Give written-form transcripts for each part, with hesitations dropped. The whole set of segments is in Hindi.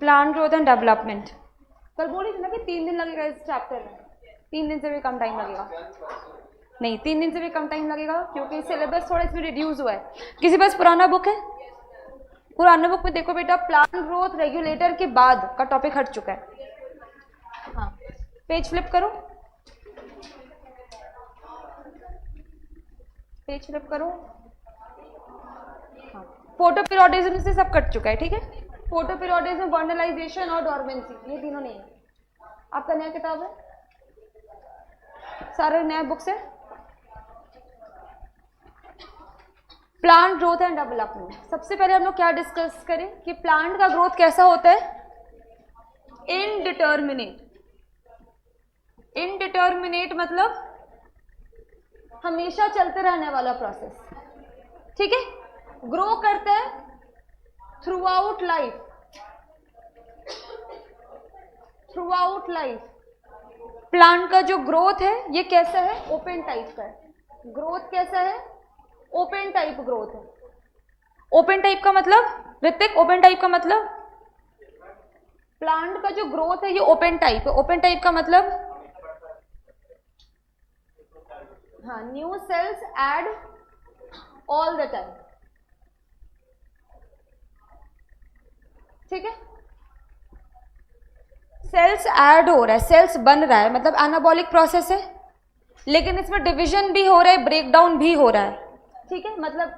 प्लांट ग्रोथ एंड डेवलपमेंट, कल बोली थी ना कि 3 दिन लगेगा इस चैप्टर में, 3 दिन से भी कम टाइम लगेगा, नहीं 3 दिन से भी कम टाइम लगेगा क्योंकि सिलेबस थोड़ा इसमें रिड्यूस हुआ है। किसी पास पुराना बुक है? पुराने बुक में देखो बेटा, प्लांट ग्रोथ रेगुलेटर के बाद का टॉपिक हट चुका है। हाँ, पेज फ्लिप करो, पेज फ्लिप करो। हाँ, फोटो पीरियोडिज्म से सब कट चुका है, ठीक है। फोटो पीरियोडिज्म, वर्नलाइजेशन और डॉर्मेंसी, ये तीनों नहीं है। आपका नया किताब है, सारे नया बुक से। प्लांट ग्रोथ एंड डेवलपमेंट, सबसे पहले हम लोग क्या डिस्कस करें कि प्लांट का ग्रोथ कैसा होता है? इनडिटर्मिनेट। इनडिटर्मिनेट मतलब हमेशा चलते रहने वाला प्रोसेस, ठीक है। ग्रो करता है through out life, through out life. Plant का जो ग्रोथ है ये कैसा है? ओपन टाइप का है। ग्रोथ कैसा है? ओपन टाइप ग्रोथ है। ओपन टाइप का मतलब ऋतिक, ओपन टाइप का मतलब प्लांट का जो ग्रोथ है ये ओपन टाइप है। ओपन टाइप का मतलब हाँ, new sales add all the time, ठीक है। सेल्स ऐड हो रहा है, सेल्स बन रहा है, मतलब एनाबॉलिक प्रोसेस है, लेकिन इसमें डिवीजन भी हो रहा है, ब्रेकडाउन भी हो रहा है, ठीक है। मतलब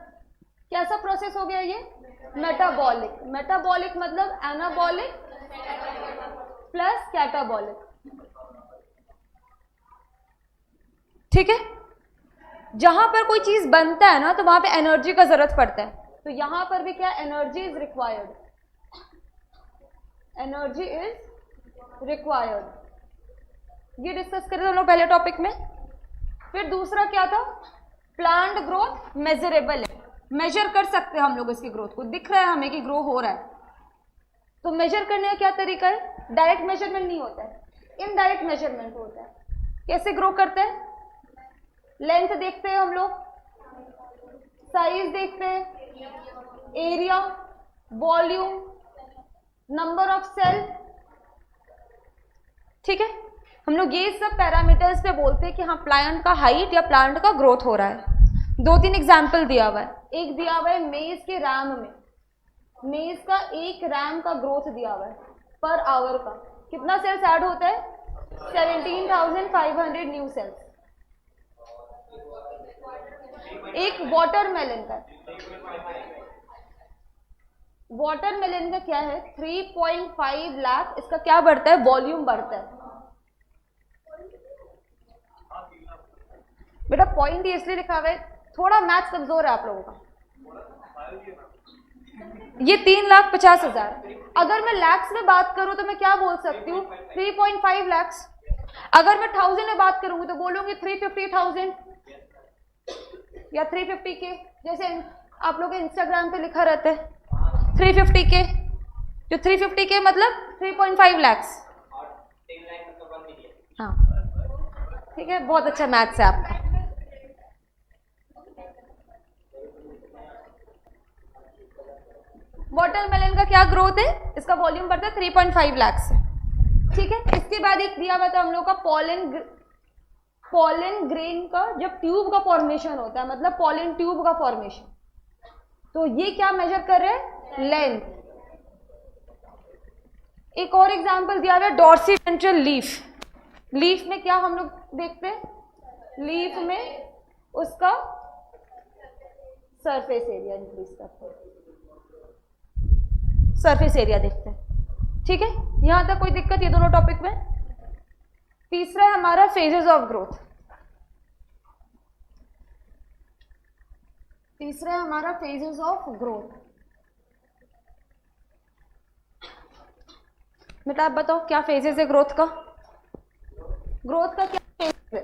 कैसा प्रोसेस हो गया ये? मेटाबॉलिक। मेटाबॉलिक मतलब एनाबॉलिक प्लस कैटाबॉलिक, ठीक है। जहां पर कोई चीज बनता है ना तो वहां पे एनर्जी का जरूरत पड़ता है, तो यहां पर भी क्या? Energy is required, energy is required. ये डिस्कस करें हम लोग पहले टॉपिक में। फिर दूसरा क्या था? प्लांट ग्रोथ मेजरेबल है, मेजर कर सकते हैं हम लोग इसकी ग्रोथ को, दिख रहा है हमें कि ग्रो हो रहा है। तो मेजर करने का क्या तरीका है? डायरेक्ट मेजरमेंट नहीं होता है, इनडायरेक्ट मेजरमेंट होता है। कैसे ग्रो करते हैं? लेंथ देखते हैं हम लोग, साइज देखते हैं, area, volume, number of cell, ठीक है। हम लोग ये सब पैरामीटर्स पे बोलते हैं कि हाँ प्लांट का हाइट या प्लांट का ग्रोथ हो रहा है। 2-3 एग्जाम्पल दिया हुआ है। एक दिया हुआ है मेज के रैम में, मेज का एक रैम का ग्रोथ दिया हुआ है पर आवर का। कितना सेल्स ऐड होता है? 17,500 न्यू सेल्स। एक वाटरमेलन का, वाटरमेलन का क्या है? 3.5 लाख। इसका क्या बढ़ता है? वॉल्यूम बढ़ता है। बेटा पॉइंट ही इसलिए लिखा हुआ है, थोड़ा मैथ्स कमजोर है आप लोगों का। ये 3,50,000। अगर मैं लैक्स में बात करूं तो मैं क्या बोल सकती हूँ? 3.5 लैक्स। अगर मैं 1000 में बात करूंगी तो बोलूंगी 350,000 या 350 के, जैसे आप लोग इंस्टाग्राम पे लिखा रहता है 350 के। जो 350 के मतलब 3.5 लैक्स। हाँ ठीक है, बहुत अच्छा मैथ्स है आपका। वाटरमेलन का क्या ग्रोथ है? इसका वॉल्यूम बढ़ता है 3.5 लाख से, ठीक है। इसके बाद एक दिया हुआ था हम लोग का पॉलन ग्रेन का जब ट्यूब का फॉर्मेशन होता है, मतलब पॉलन ट्यूब का फॉर्मेशन। तो ये क्या मेजर कर रहे हैं? लेंथ। एक और एग्जांपल दिया हुआ है डॉर्सीवेंट्रल लीफ। लीफ में क्या हम लोग देखते हैं? लीफ में उसका सरफेस एरिया इंक्रीज करते हैं, सरफेस एरिया देखते हैं, ठीक है। यहां तक कोई दिक्कत ये दोनों टॉपिक में? तीसरा है हमारा फेजेस ऑफ ग्रोथ। तीसरा है हमारा फेजेस ऑफ ग्रोथ। बेटा आप बताओ क्या फेजेस है ग्रोथ का? ग्रोथ का क्या फेजेस है?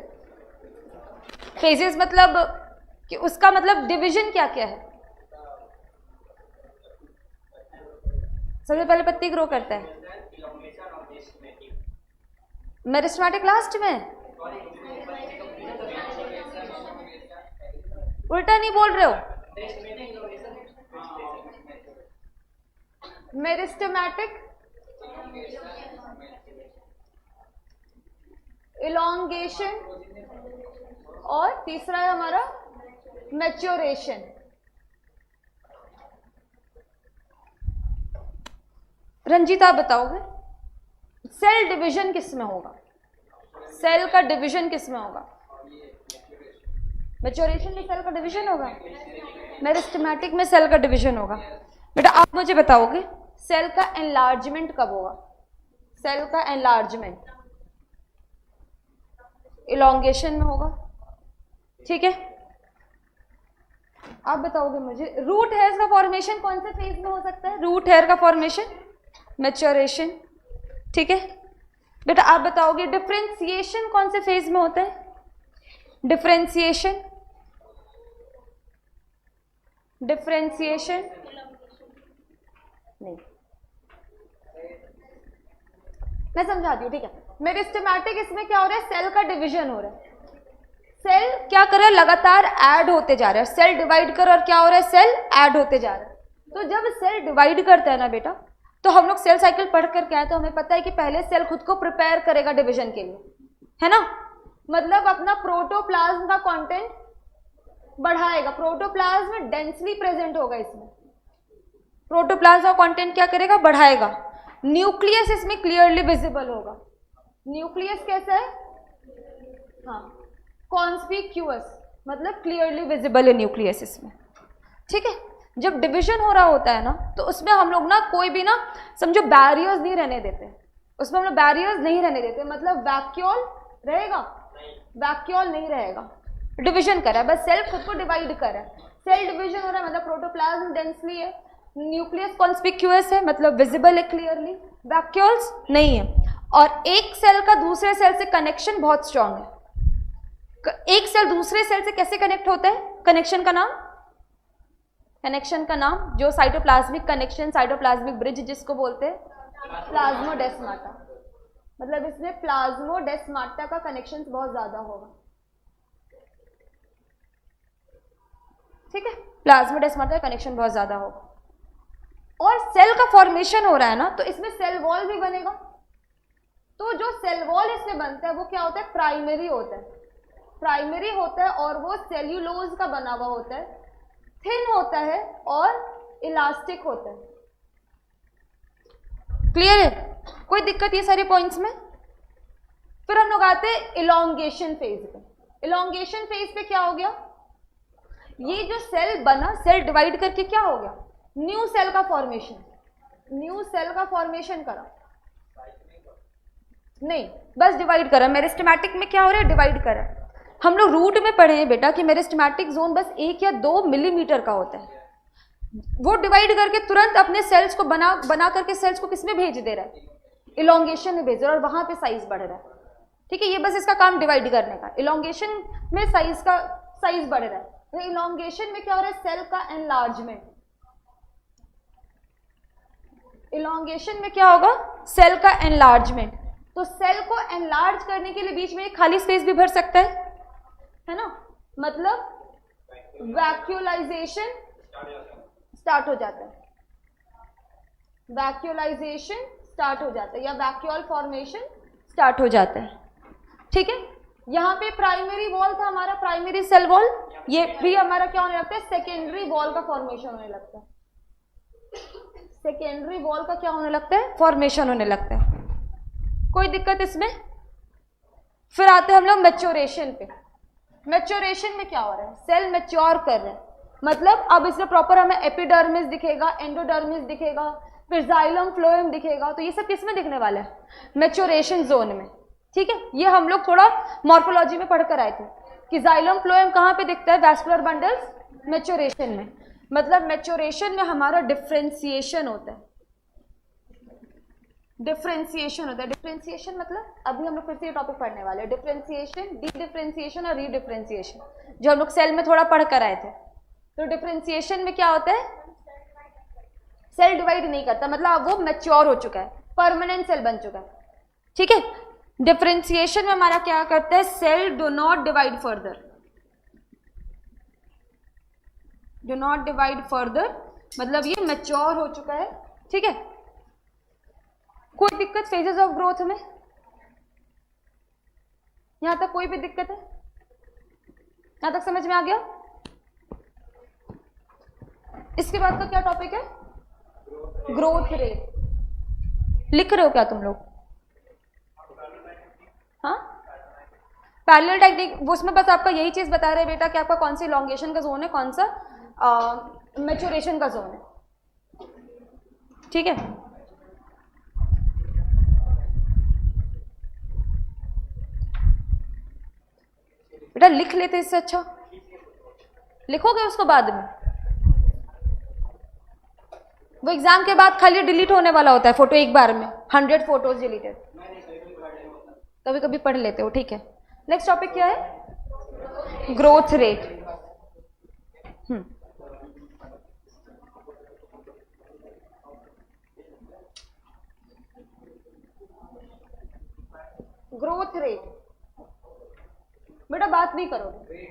फेजेस मतलब कि उसका मतलब डिवीजन क्या क्या है? सबसे पहले पत्ती ग्रो करता है, मेरिस्टेमेटिक लास्ट में। उल्टा नहीं बोल रहे हो, मेरिस्टेमेटिक, इलॉन्गेशन, और तीसरा है हमारा मैच्योरेशन। रंजीत आप बताओगे सेल डिवीजन किस में होगा? सेल का डिवीजन किस में होगा? मैच्योरेशन में सेल का डिवीजन होगा, मेरिस्टेमेटिक में सेल का डिवीजन होगा। बेटा आप मुझे बताओगे सेल का एनलार्जमेंट कब होगा? सेल का एनलार्जमेंट इलॉन्गेशन में होगा, ठीक है। आप बताओगे मुझे रूट हेयर का फॉर्मेशन कौन से फेज में हो सकता है? रूट हेयर का फॉर्मेशन मैच्योरेशन, ठीक है। बेटा आप बताओगे डिफरेंशिएशन कौन से फेज में होता है? डिफरेंशिएशन, डिफरेंशिएशन नहीं, मैं समझाती हूँ, ठीक है। मेरिस्टेमेटिक इसमें क्या हो रहा है? सेल का डिवीजन हो रहा है। सेल क्या कर रहा है? लगातार ऐड होते जा रहा है। सेल डिवाइड कर, और क्या हो रहा है? सेल ऐड होते जा रहा है। तो जब सेल डिवाइड करता है ना बेटा, तो हम लोग सेल साइकिल पढ़ कर क्या है, तो हमें पता है कि पहले सेल खुद को प्रिपेयर करेगा डिवीजन के लिए, है ना। मतलब अपना प्रोटोप्लाज्म का कंटेंट बढ़ाएगा, प्रोटोप्लाज्म में डेंसली प्रेजेंट होगा, इसमें प्रोटोप्लाज्म का कंटेंट क्या करेगा? बढ़ाएगा। न्यूक्लियस इसमें क्लियरली विजिबल होगा। न्यूक्लियस कैसा है? हाँ, कॉन्स्पिक्यूअस, मतलब क्लियरली विजिबल है न्यूक्लियस इसमें, ठीक है। जब डिवीजन हो रहा होता है ना, तो उसमें हम लोग ना कोई भी ना समझो बैरियर्स नहीं रहने देते, उसमें हम लोग बैरियर्स नहीं रहने देते, मतलब वैक्यूल रहेगा? वैक्यूल नहीं रहेगा। डिवीजन कर रहा है, बस सेल खुद को डिवाइड कर रहा है। सेल डिवीजन हो रहा है मतलब प्रोटोप्लाज्म डेंसली है, न्यूक्लियस कॉन्स्पिक्यूअस है मतलब विजिबल है क्लियरली, वैक्यूल्स नहीं है। और एक सेल का दूसरे सेल से कनेक्शन बहुत स्ट्रांग है। एक सेल दूसरे सेल से कैसे कनेक्ट होता है? कनेक्शन का नाम जो साइटोप्लाज्मिक कनेक्शन, साइटोप्लाज्मिक ब्रिज जिसको बोलते हैं, प्लाज्मोडेस्माटा। मतलब इसमें प्लाज्मोडेस्माटा का कनेक्शन बहुत ज्यादा होगा, ठीक है। प्लाज्मोडेस्माटा का कनेक्शन बहुत ज्यादा होगा। और सेल का फॉर्मेशन हो रहा है ना, तो इसमें सेल वॉल भी बनेगा। तो जो सेल वॉल इसमें बनता है वो क्या होता है? प्राइमरी होता है। प्राइमरी होता है और वो सेल्यूलोज का बना हुआ होता है, थिन होता है और इलास्टिक होता है। क्लियर है? कोई दिक्कत ये सारे पॉइंट्स में? फिर हम लोग आते हैं इलॉन्गेशन फेज पे। इलॉन्गेशन फेज पे क्या हो गया? ये जो सेल बना, सेल डिवाइड करके क्या हो गया? न्यू सेल का फॉर्मेशन। न्यू सेल का फॉर्मेशन करा नहीं, बस डिवाइड करा। मेरिस्टेमेटिक में क्या हो रहा है? डिवाइड करा। हम लोग रूट में पढ़े हैं बेटा कि मेरिस्टेमेटिक जोन बस 1 या 2 मिलीमीटर का होता है। वो डिवाइड करके तुरंत अपने सेल्स को बना करके सेल्स को किसमें भेज दे रहा है? इलॉन्गेशन में भेज रहा है, और वहां पे साइज बढ़ रहा है, ठीक है। ये बस इसका काम डिवाइड करने का। इलॉन्गेशन में साइज बढ़ रहा है। तो इलॉन्गेशन में क्या हो रहा है? सेल का एनलार्जमेंट। इलॉन्गेशन में क्या होगा? सेल का एनलार्जमेंट। तो सेल को एनलार्ज करने के लिए बीच में एक खाली स्पेस भी भर सकता है ना। मतलब वैक्यूलाइजेशन स्टार्ट हो जाता है, वैक्यूलाइजेशन स्टार्ट हो जाता है, या वैक्यूल फॉर्मेशन स्टार्ट हो जाता है, ठीक है। यहाँ पे प्राइमरी वॉल था हमारा, प्राइमरी सेल वॉल। ये भी हमारा क्या होने लगता है? सेकेंडरी वॉल का फॉर्मेशन होने लगता है। सेकेंडरी वॉल का क्या होने लगता है? फॉर्मेशन होने लगता है। कोई दिक्कत इसमें? फिर आते हैं हम लोग मैच्योरेशन पे। मैच्योरेशन में क्या हो रहा है? सेल मैच्योर कर रहे हैं, मतलब अब इसमें प्रॉपर हमें एपिडर्मिस दिखेगा, एंडोडर्मिस दिखेगा, फिर जाइलम फ्लोएम दिखेगा। तो ये सब किस में दिखने वाला है? मैच्योरेशन जोन में, ठीक है। ये हम लोग थोड़ा मॉर्फोलॉजी में पढ़कर आए थे कि जाइलम फ्लोएम कहाँ पे दिखता है? वैस्कुलर बंडल्स, मैच्योरेशन में। मतलब मैच्योरेशन में हमारा डिफ्रेंसिएशन होता है। डिफ्रेंसिएशन होता है। डिफ्रेंसिएशन मतलब अभी हम लोग फिर से ये टॉपिक पढ़ने वाले हैं, डिफ्रेंसिएशन, डी डिफ्रेंसिएशन और रीडिफ्रेंसिएशन, जो हम लोग सेल में थोड़ा पढ़ कर आए थे। तो डिफ्रेंसिएशन में क्या होता है? सेल डिवाइड नहीं करता, मतलब वो मैच्योर हो चुका है, परमानेंट सेल बन चुका है, ठीक है। डिफरेंशिएशन में हमारा क्या करता है, cell do not divide further, do not divide further, मतलब ये मैच्योर हो चुका है, ठीक है। कोई दिक्कत फेजेस ऑफ ग्रोथ में, यहां तक कोई भी दिक्कत है, यहां तक समझ में आ गया। इसके बाद का क्या टॉपिक है, ग्रोथ रेट। लिख रहे हो क्या तुम लोग, हाँ पैरेलल टेक्निक, उसमें बस आपका यही चीज बता रहे बेटा कि आपका कौन सी इलॉन्गेशन का जोन है, कौन सा मैच्योरेशन का जोन है, ठीक है। बेटा लिख लेते इससे अच्छा, लिखोगे उसको बाद में, वो एग्जाम के बाद खाली डिलीट होने वाला होता है फोटो एक बार में, 100 फोटोज डिलीटेड, कभी कभी पढ़ लेते हो, ठीक है। नेक्स्ट टॉपिक क्या है, ग्रोथ रेट। ग्रोथ रेट बेटा बात नहीं करोगे,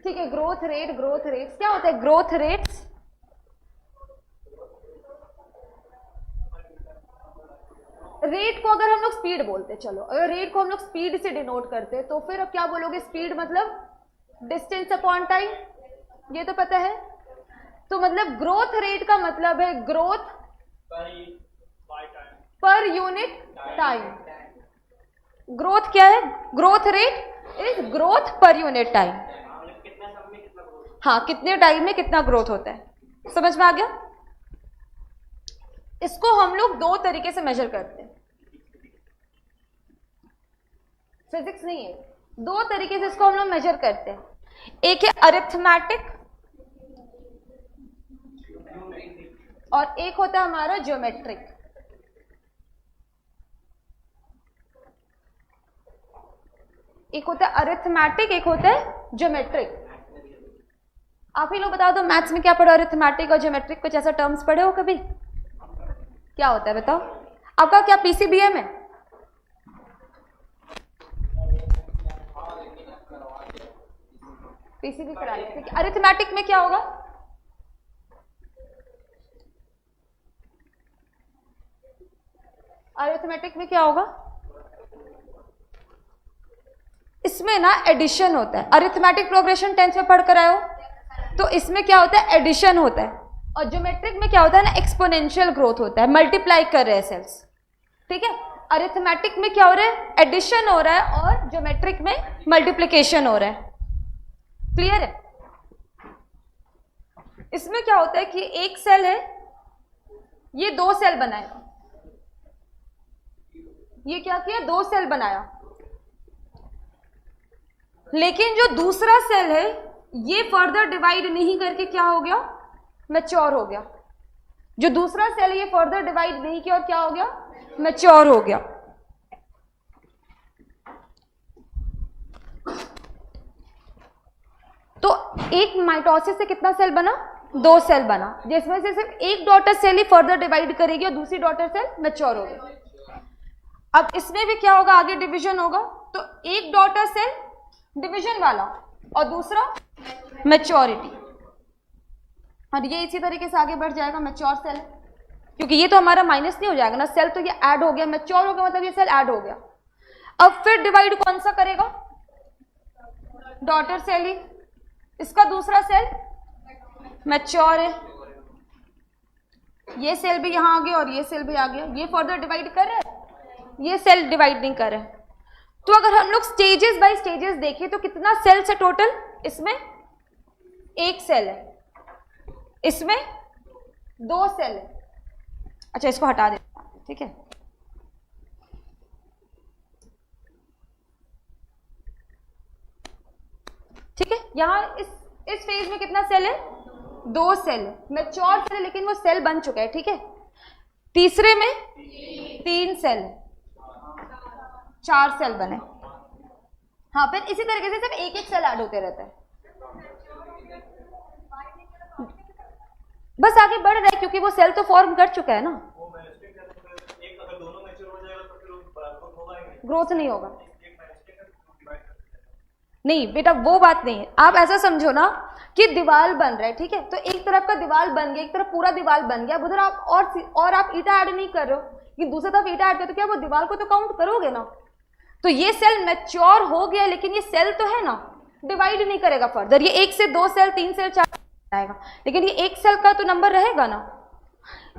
ठीक है। ग्रोथ रेट, ग्रोथ रेट्स क्या होता है, ग्रोथ रेट्स रेट को अगर हम लोग स्पीड बोलते, चलो अगर रेट को हम लोग स्पीड से डिनोट करते तो फिर अब क्या बोलोगे, स्पीड मतलब डिस्टेंस अपॉन टाइम, ये तो पता है। तो मतलब ग्रोथ रेट का मतलब है growth per unit time. Growth क्या है, growth rate is growth per unit time, हाँ कितने टाइम में कितना ग्रोथ होता है, समझ में आ गया। इसको हम लोग दो तरीके से मेजर करते हैं, फिजिक्स नहीं है, दो तरीके से इसको हम लोग मेजर करते हैं। एक है अरिथमेटिक और एक होता है हमारा ज्योमेट्रिक। एक होता है अरिथमेटिक, एक होता है ज्योमेट्रिक। आप ही लोग बता दो मैथ्स में क्या पढ़ो, अरिथमेटिक और ज्योमेट्रिक, कुछ ऐसा टर्म्स पढ़े हो कभी, क्या होता है बताओ। आपका क्या पीसीबीएम है, पीसीबी करा लेते हैं। अरिथमेटिक में क्या होगा, अरिथमेटिक में क्या होगा, इसमें ना एडिशन होता है। अरिथमेटिक प्रोग्रेशन 10th में पढ़ कर आए हो, तो इसमें क्या होता है, एडिशन होता है। और ज्योमेट्रिक में क्या होता है ना, एक्सपोनेंशियल ग्रोथ होता है, मल्टीप्लाई कर रहे हैं सेल्स, ठीक है। अरिथमेटिक में क्या हो रहा है, एडिशन हो रहा है, और ज्योमेट्रिक में मल्टीप्लिकेशन हो रहा है। क्लियर है। इसमें क्या होता है कि एक सेल है, ये दो सेल बनाएगा, ये क्या किया, दो सेल बनाया, लेकिन जो दूसरा सेल है ये फर्दर डिवाइड नहीं करके क्या हो गया, मैच्योर हो गया। जो दूसरा सेल है ये फर्दर डिवाइड नहीं किया और क्या हो गया, मैच्योर हो गया। तो एक माइटोसिस से कितना सेल बना, दो सेल बना, जिसमें से सिर्फ एक डॉटर सेल ही फर्दर डिवाइड करेगी और दूसरी डॉटर सेल मैच्योर होगी। अब इसमें भी क्या होगा, आगे डिवीजन होगा, तो एक डॉटर सेल डिवीजन वाला और दूसरा मैच्योरिटी, और ये इसी तरीके से आगे बढ़ जाएगा मैच्योर सेल, क्योंकि ये तो हमारा माइनस नहीं हो जाएगा ना, सेल तो ये ऐड हो गया, मैच्योर हो गया मतलब ये सेल ऐड हो गया। अब फिर डिवाइड कौन सा करेगा, डॉटर सेल ही, इसका दूसरा सेल मैच्योर है, ये सेल भी यहां आ गया और ये सेल भी आ गया, ये फर्दर डिवाइड कर रहा है, ये सेल डिवाइड नहीं कर रहा है। तो अगर हम लोग स्टेजेस बाय स्टेजेस देखें तो कितना सेल्स है टोटल, इसमें एक सेल है, इसमें दो सेल है। अच्छा इसको हटा देते हैं, ठीक है। ठीक है, यहां इस फेज में कितना सेल है, दो सेल है, मैच्योर सेल है लेकिन वो सेल बन चुका है, ठीक है। तीसरे में तीन सेल, चार सेल बने। हाँ फिर इसी तरीके से सिर्फ एक एक सेल ऐड होते रहता है। बस आगे बढ़ रहा है क्योंकि वो सेल तो फॉर्म कर चुका है ना। ग्रोथ नहीं होगा, नहीं बेटा वो बात नहीं है। आप ऐसा समझो ना कि दीवार बन रहा है, ठीक है, तो एक तरफ का दीवार बन गया, एक तरफ पूरा दीवार बन गया, उधर आप और आप ईटा ऐड नहीं कर रहे हो कि दूसरी तरफ ईटा ऐड कर, तो क्या वो दीवार को तो काउंट करोगे ना। तो ये सेल मैच्योर हो गया, लेकिन ये सेल तो है ना, डिवाइड नहीं करेगा फर्दर। ये 1 से 2 सेल 3 सेल 4 आएगा, लेकिन ये एक सेल का तो नंबर रहेगा ना।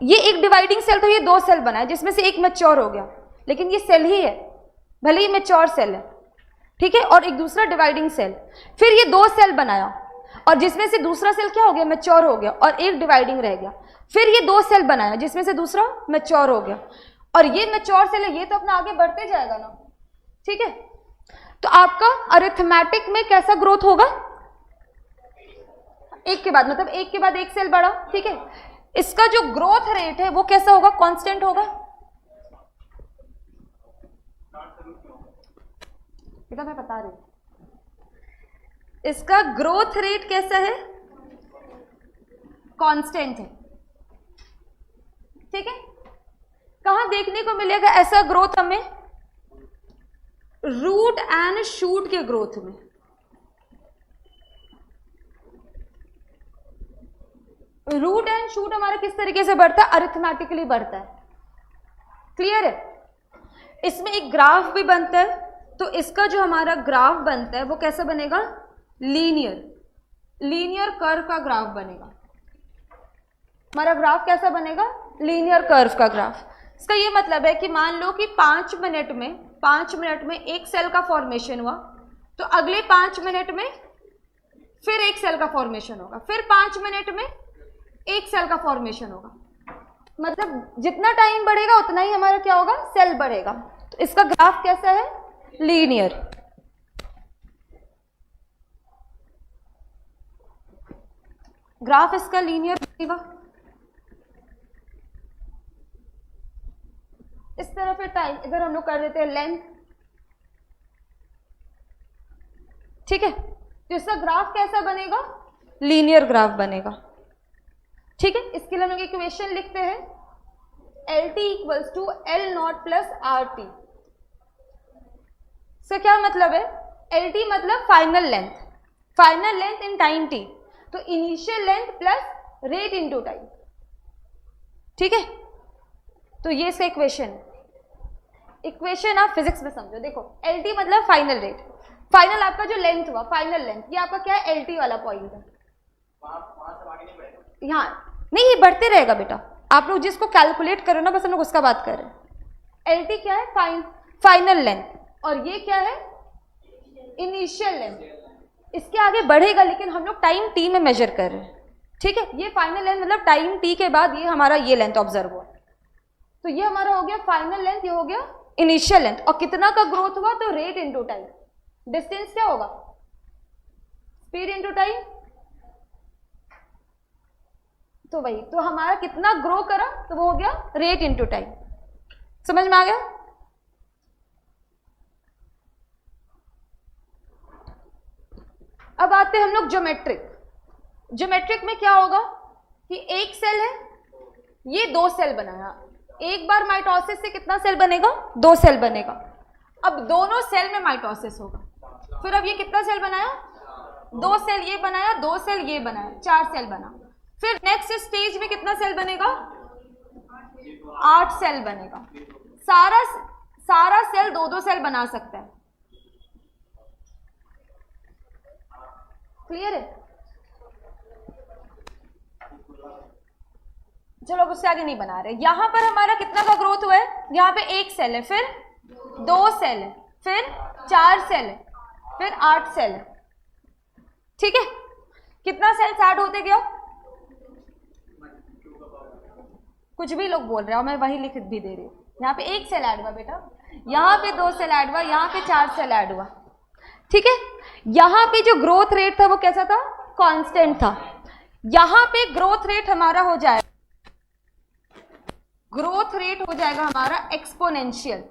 ये एक डिवाइडिंग सेल, तो ये 2 सेल बना है जिसमें से एक मैच्योर हो गया, लेकिन ये सेल ही है, भले ही मैच्योर सेल है, ठीक है, और एक दूसरा डिवाइडिंग सेल। फिर ये 2 सेल बनाया और जिसमें से दूसरा सेल क्या हो गया, मैच्योर हो गया, और एक डिवाइडिंग रह गया। फिर ये 2 सेल बनाया जिसमें से दूसरा मैच्योर हो गया, और ये मैच्योर सेल है, ये तो अपना आगे बढ़ते जाएगा ना, ठीक है। तो आपका अरिथमेटिक में कैसा ग्रोथ होगा, एक के बाद, मतलब एक के बाद एक सेल बढ़ा, ठीक है। इसका जो ग्रोथ रेट है वो कैसा होगा, कांस्टेंट होगा। बेटा मैं बता रही हूं, इसका ग्रोथ रेट कैसा है, कांस्टेंट है, ठीक है। कहां देखने को मिलेगा ऐसा ग्रोथ हमें, रूट एंड शूट के ग्रोथ में। रूट एंड शूट हमारा किस तरीके से बढ़ता है, अरिथमेटिकली बढ़ता है, क्लियर है। इसमें एक ग्राफ भी बनता है, तो इसका जो हमारा ग्राफ बनता है वो कैसा बनेगा, लीनियर कर्व का ग्राफ बनेगा। हमारा ग्राफ कैसा बनेगा, लीनियर कर्व का ग्राफ। इसका ये मतलब है कि मान लो कि 5 मिनट में एक सेल का फॉर्मेशन हुआ, तो अगले 5 मिनट में फिर एक सेल का फॉर्मेशन होगा, फिर 5 मिनट में एक सेल का फॉर्मेशन होगा। मतलब जितना टाइम बढ़ेगा उतना ही हमारा क्या होगा, सेल बढ़ेगा। तो इसका ग्राफ कैसा है, लीनियर। ग्राफ इसका लीनियर बनेगा। इस तरह फिर टाइम इधर हम लोग कर देते हैं लेंथ, ठीक है। तो इसका ग्राफ कैसा बनेगा, लीनियर ग्राफ बनेगा, ठीक है। इसके लिए हम लोग इक्वेशन लिखते हैं, LT equals to L0 plus RT। इसका क्या मतलब है, LT मतलब final length in time t, तो initial length plus rate into time, ठीक है। तो ये इसका इक्वेशन आप फिजिक्स में समझो। देखो LT मतलब फाइनल रेट, फाइनल आपका जो लेंथ हुआ, फाइनल लेंथ, ये आपका क्या है, LT वाला पॉइंट है। यहाँ नहीं, ये बढ़ते रहेगा बेटा, आप लोग जिसको कैलकुलेट करो ना, बस हम लोग उसका बात कर रहे हैं। LT क्या है, फाइनल लेंथ, और ये क्या है, इनिशियल लेंथ। इसके आगे बढ़ेगा लेकिन हम लोग टाइम t में मेजर कर रहे हैं, ठीक है। ये फाइनल लेंथ मतलब टाइम t के बाद ये हमारा ये लेंथ ऑब्जर्व हुआ, तो ये हमारा हो गया फाइनल लेंथ, ये हो गया इनिशियल लेंथ। और कितना का ग्रोथ हुआ, तो रेट इनटू टाइम, डिस्टेंस क्या होगा, स्पीड इनटू टाइम, तो वही, तो हमारा कितना ग्रो करा, तो वो हो गया रेट इनटू टाइम। समझ में आ गया। अब आते हैं हम लोग ज्योमेट्रिक में क्या होगा कि एक सेल है, ये 2 सेल बनाया, एक बार माइटोसिस से कितना सेल बनेगा, 2 सेल बनेगा। अब दोनों सेल में माइटोसिस होगा, फिर अब ये कितना सेल बनाया, 2 सेल ये बनाया, 2 सेल ये बनाया, 4 सेल बना। फिर नेक्स्ट स्टेज में कितना सेल बनेगा, 8 सेल बनेगा। सारा सेल 2-2 सेल बना सकता है, क्लियर है। चलो अब उससे आगे नहीं बना रहे। यहां पर हमारा कितना का ग्रोथ हुआ है, यहाँ पे 1 सेल है, फिर 2 सेल है, फिर 4 सेल है, फिर 8 सेल है, ठीक है। कितना सेल्स ऐड होते गया, कुछ भी लोग बोल रहे हो, मैं वही लिख भी दे रही हूँ। यहाँ पे 1 सेल ऐड हुआ बेटा, यहाँ पे 2 सेल ऐड हुआ, यहाँ पे 4 सेल ऐड हुआ, ठीक है। यहाँ पे जो ग्रोथ रेट था वो कैसा था, कांस्टेंट था। यहाँ पे ग्रोथ रेट हमारा हो जाएगा, हमारा एक्सपोनेंशियल।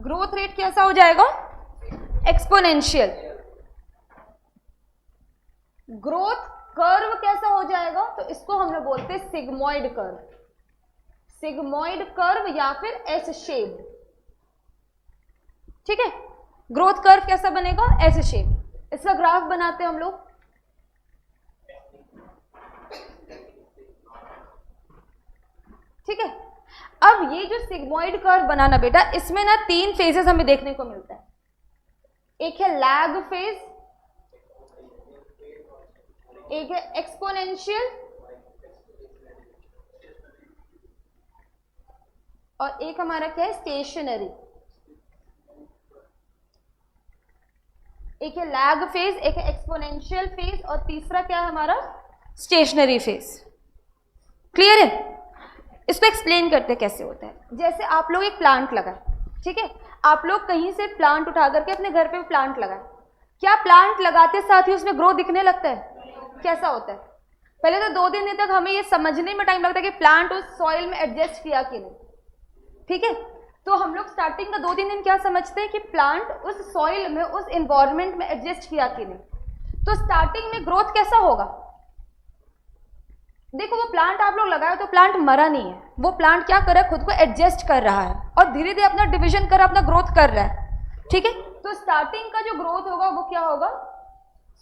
ग्रोथ रेट कैसा हो जाएगा, एक्सपोनेंशियल। ग्रोथ कर्व कैसा हो जाएगा, तो इसको हम लोग बोलते हैं सिग्मोइड कर्व, सिग्मोइड कर्व या फिर एस शेप। ठीक है, ग्रोथ कर्व कैसा बनेगा, एस शेप। इसका ग्राफ बनाते हैं हम लोग। ठीक है, अब ये जो सिग्मोइड कर्व बनाना बेटा, इसमें ना 3 फेजेस हमें देखने को मिलता है। एक है लैग फेज, एक है एक्सपोनेंशियल, और एक हमारा क्या है, स्टेशनरी। एक है लैग फेज, एक है एक्सपोनेंशियल फेज, और तीसरा क्या है हमारा, स्टेशनरी फेज। क्लियर है? इसको एक्सप्लेन करते हैं कैसे होता है। जैसे आप लोग एक प्लांट लगाए, ठीक है, आप लोग कहीं से प्लांट उठा करके अपने घर पे प्लांट लगाए, क्या प्लांट लगाते साथ ही उसमें ग्रो दिखने लगता है? कैसा होता है? पहले तो 2-3 दिन तक हमें ये समझने में टाइम लगता है कि प्लांट उस सॉइल में एडजस्ट किया कि नहीं। ठीक है, तो हम लोग स्टार्टिंग का 2-3 दिन क्या समझते हैं कि प्लांट उस सॉइल में, उस एनवायरनमेंट में एडजस्ट किया कि नहीं। तो स्टार्टिंग में ग्रोथ कैसा होगा, देखो वो प्लांट आप लोग लगाए तो प्लांट मरा नहीं है, वो प्लांट क्या कर रहा है, खुद को एडजस्ट कर रहा है और धीरे धीरे अपना डिवीजन कर अपना ग्रोथ कर रहा है। ठीक है, तो स्टार्टिंग का जो ग्रोथ होगा वो क्या होगा,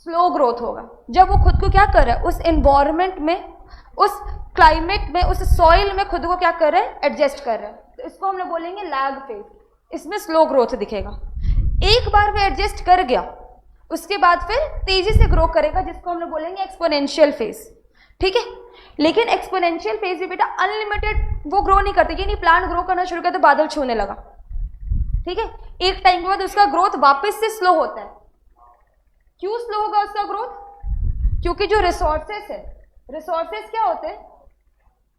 स्लो ग्रोथ होगा, जब वो खुद को क्या कर रहा है, उस एनवायरनमेंट में, उस क्लाइमेट में, उस सॉइल में खुद को क्या कर रहा है, एडजस्ट कर रहा है। तो इसको हम लोग बोलेंगे लैग फेज, इसमें स्लो ग्रोथ दिखेगा। एक बार वो एडजस्ट कर गया, उसके बाद फिर तेजी से ग्रो करेगा, जिसको हम लोग बोलेंगे एक्सपोनेंशियल फेज। ठीक है, लेकिन एक्सपोनेंशियल फेज भी बेटा अनलिमिटेड वो ग्रो नहीं करते, ये नहीं प्लांट ग्रो करना शुरू किया तो बादल छूने लगा। ठीक है, एक टाइम के बाद उसका ग्रोथ वापस से स्लो होता है। क्यों स्लो होगा उसका ग्रोथ? क्योंकि जो रिसोर्सेस है, रिसोर्सेस क्या होते हैं,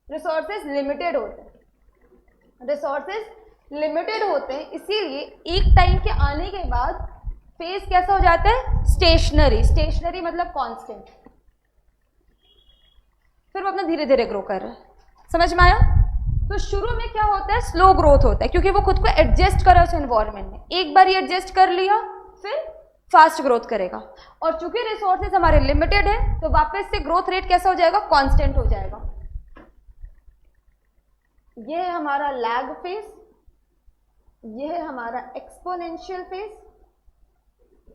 रिसोर्सेस लिमिटेड होते हैं, रिसोर्सेस लिमिटेड होते हैं, इसीलिए एक टाइम के आने के बाद फेज कैसा हो जाता है, स्टेशनरी। स्टेशनरी मतलब कांस्टेंट, फिर वो अपना धीरे धीरे ग्रो कर रहा है। समझ में आया? तो शुरू में क्या होता है, स्लो ग्रोथ होता है, क्योंकि वो खुद को एडजस्ट कर रहा है उस एनवायरनमेंट में। एक बार ये एडजस्ट कर लिया फिर फास्ट ग्रोथ करेगा, और चूंकि रिसोर्सेज हमारे लिमिटेड है तो वापस से ग्रोथ रेट कैसा हो जाएगा, कांस्टेंट हो जाएगा। ये है हमारा लैग फेज, ये है हमारा एक्सपोनेंशियल फेज,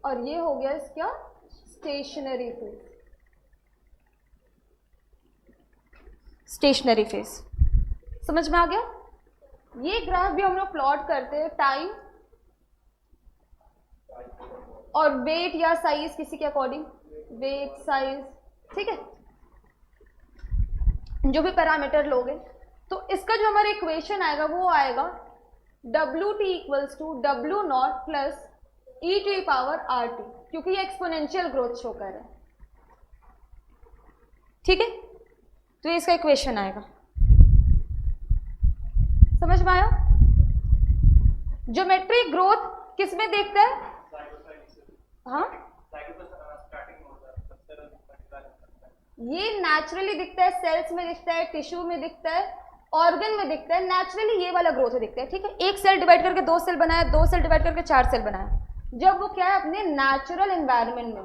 और ये हो गया इसका स्टेशनरी फेज। स्टेशनरी फेज समझ में आ गया? ये ग्राफ भी हम लोग प्लॉट करते हैं टाइम और वेट या साइज, किसी के अकॉर्डिंग, वेट, साइज। ठीक है, जो भी पैरामीटर लोगे, तो इसका जो हमारा इक्वेशन आएगा वो आएगा WT equals to W0 plus e⁻RT, क्योंकि ये एक्सपोनेंशियल ग्रोथ शो कर रहा है। ठीक है, तो ये इसका इक्वेशन आएगा। समझ में आया? ज्योमेट्रिक ग्रोथ किस में देखता है? हाँ, ये नेचुरली दिखता है, सेल्स में दिखता है, टिश्यू में दिखता है, ऑर्गन में दिखता है। नेचुरली ये वाला ग्रोथ दिखता है। ठीक है, एक सेल डिवाइड करके 2 सेल बनाया, 2 सेल डिवाइड करके 4 सेल बनाया, जब वो क्या है, अपने नेचुरल एनवायरनमेंट में।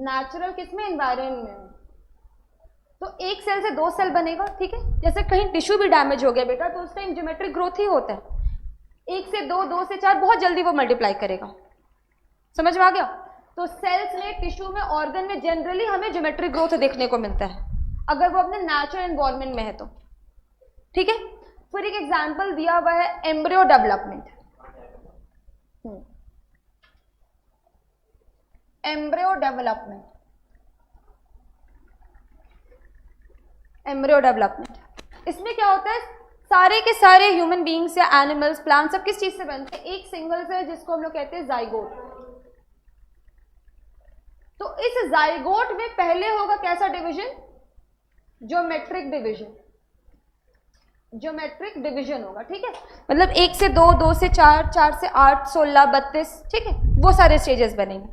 नेचुरल किसमें, एनवायरनमेंट में। तो एक सेल से 2 सेल बनेगा। ठीक है, जैसे कहीं टिश्यू भी डैमेज हो गया बेटा, तो उस टाइम ज्योमेट्रिक ग्रोथ ही होता है। 1 से 2, 2 से 4, बहुत जल्दी वो मल्टीप्लाई करेगा। समझ में आ गया? तो सेल्स में, टिश्यू में, ऑर्गन में जनरली हमें ज्योमेट्रिक ग्रोथ देखने को मिलता है, अगर वो अपने नेचुरल एनवायरनमेंट में है तो। ठीक है, फिर एक एग्जांपल दिया हुआ है embryo development. Embryo development, embryo development, इसमें क्या होता है, सारे के सारे ह्यूमन बीइंग्स या एनिमल्स, प्लांट, सब किस चीज से बनते हैं, एक सिंगल से, जिसको हम लोग कहते हैं जाइगोट। तो इस जाइगोट में पहले होगा कैसा division, geometric division. Geometric division होगा। ठीक है, मतलब 1 से 2, 2 से 4, 4 से 8, 16, 32। ठीक है, वो सारे स्टेजेस बनेंगे।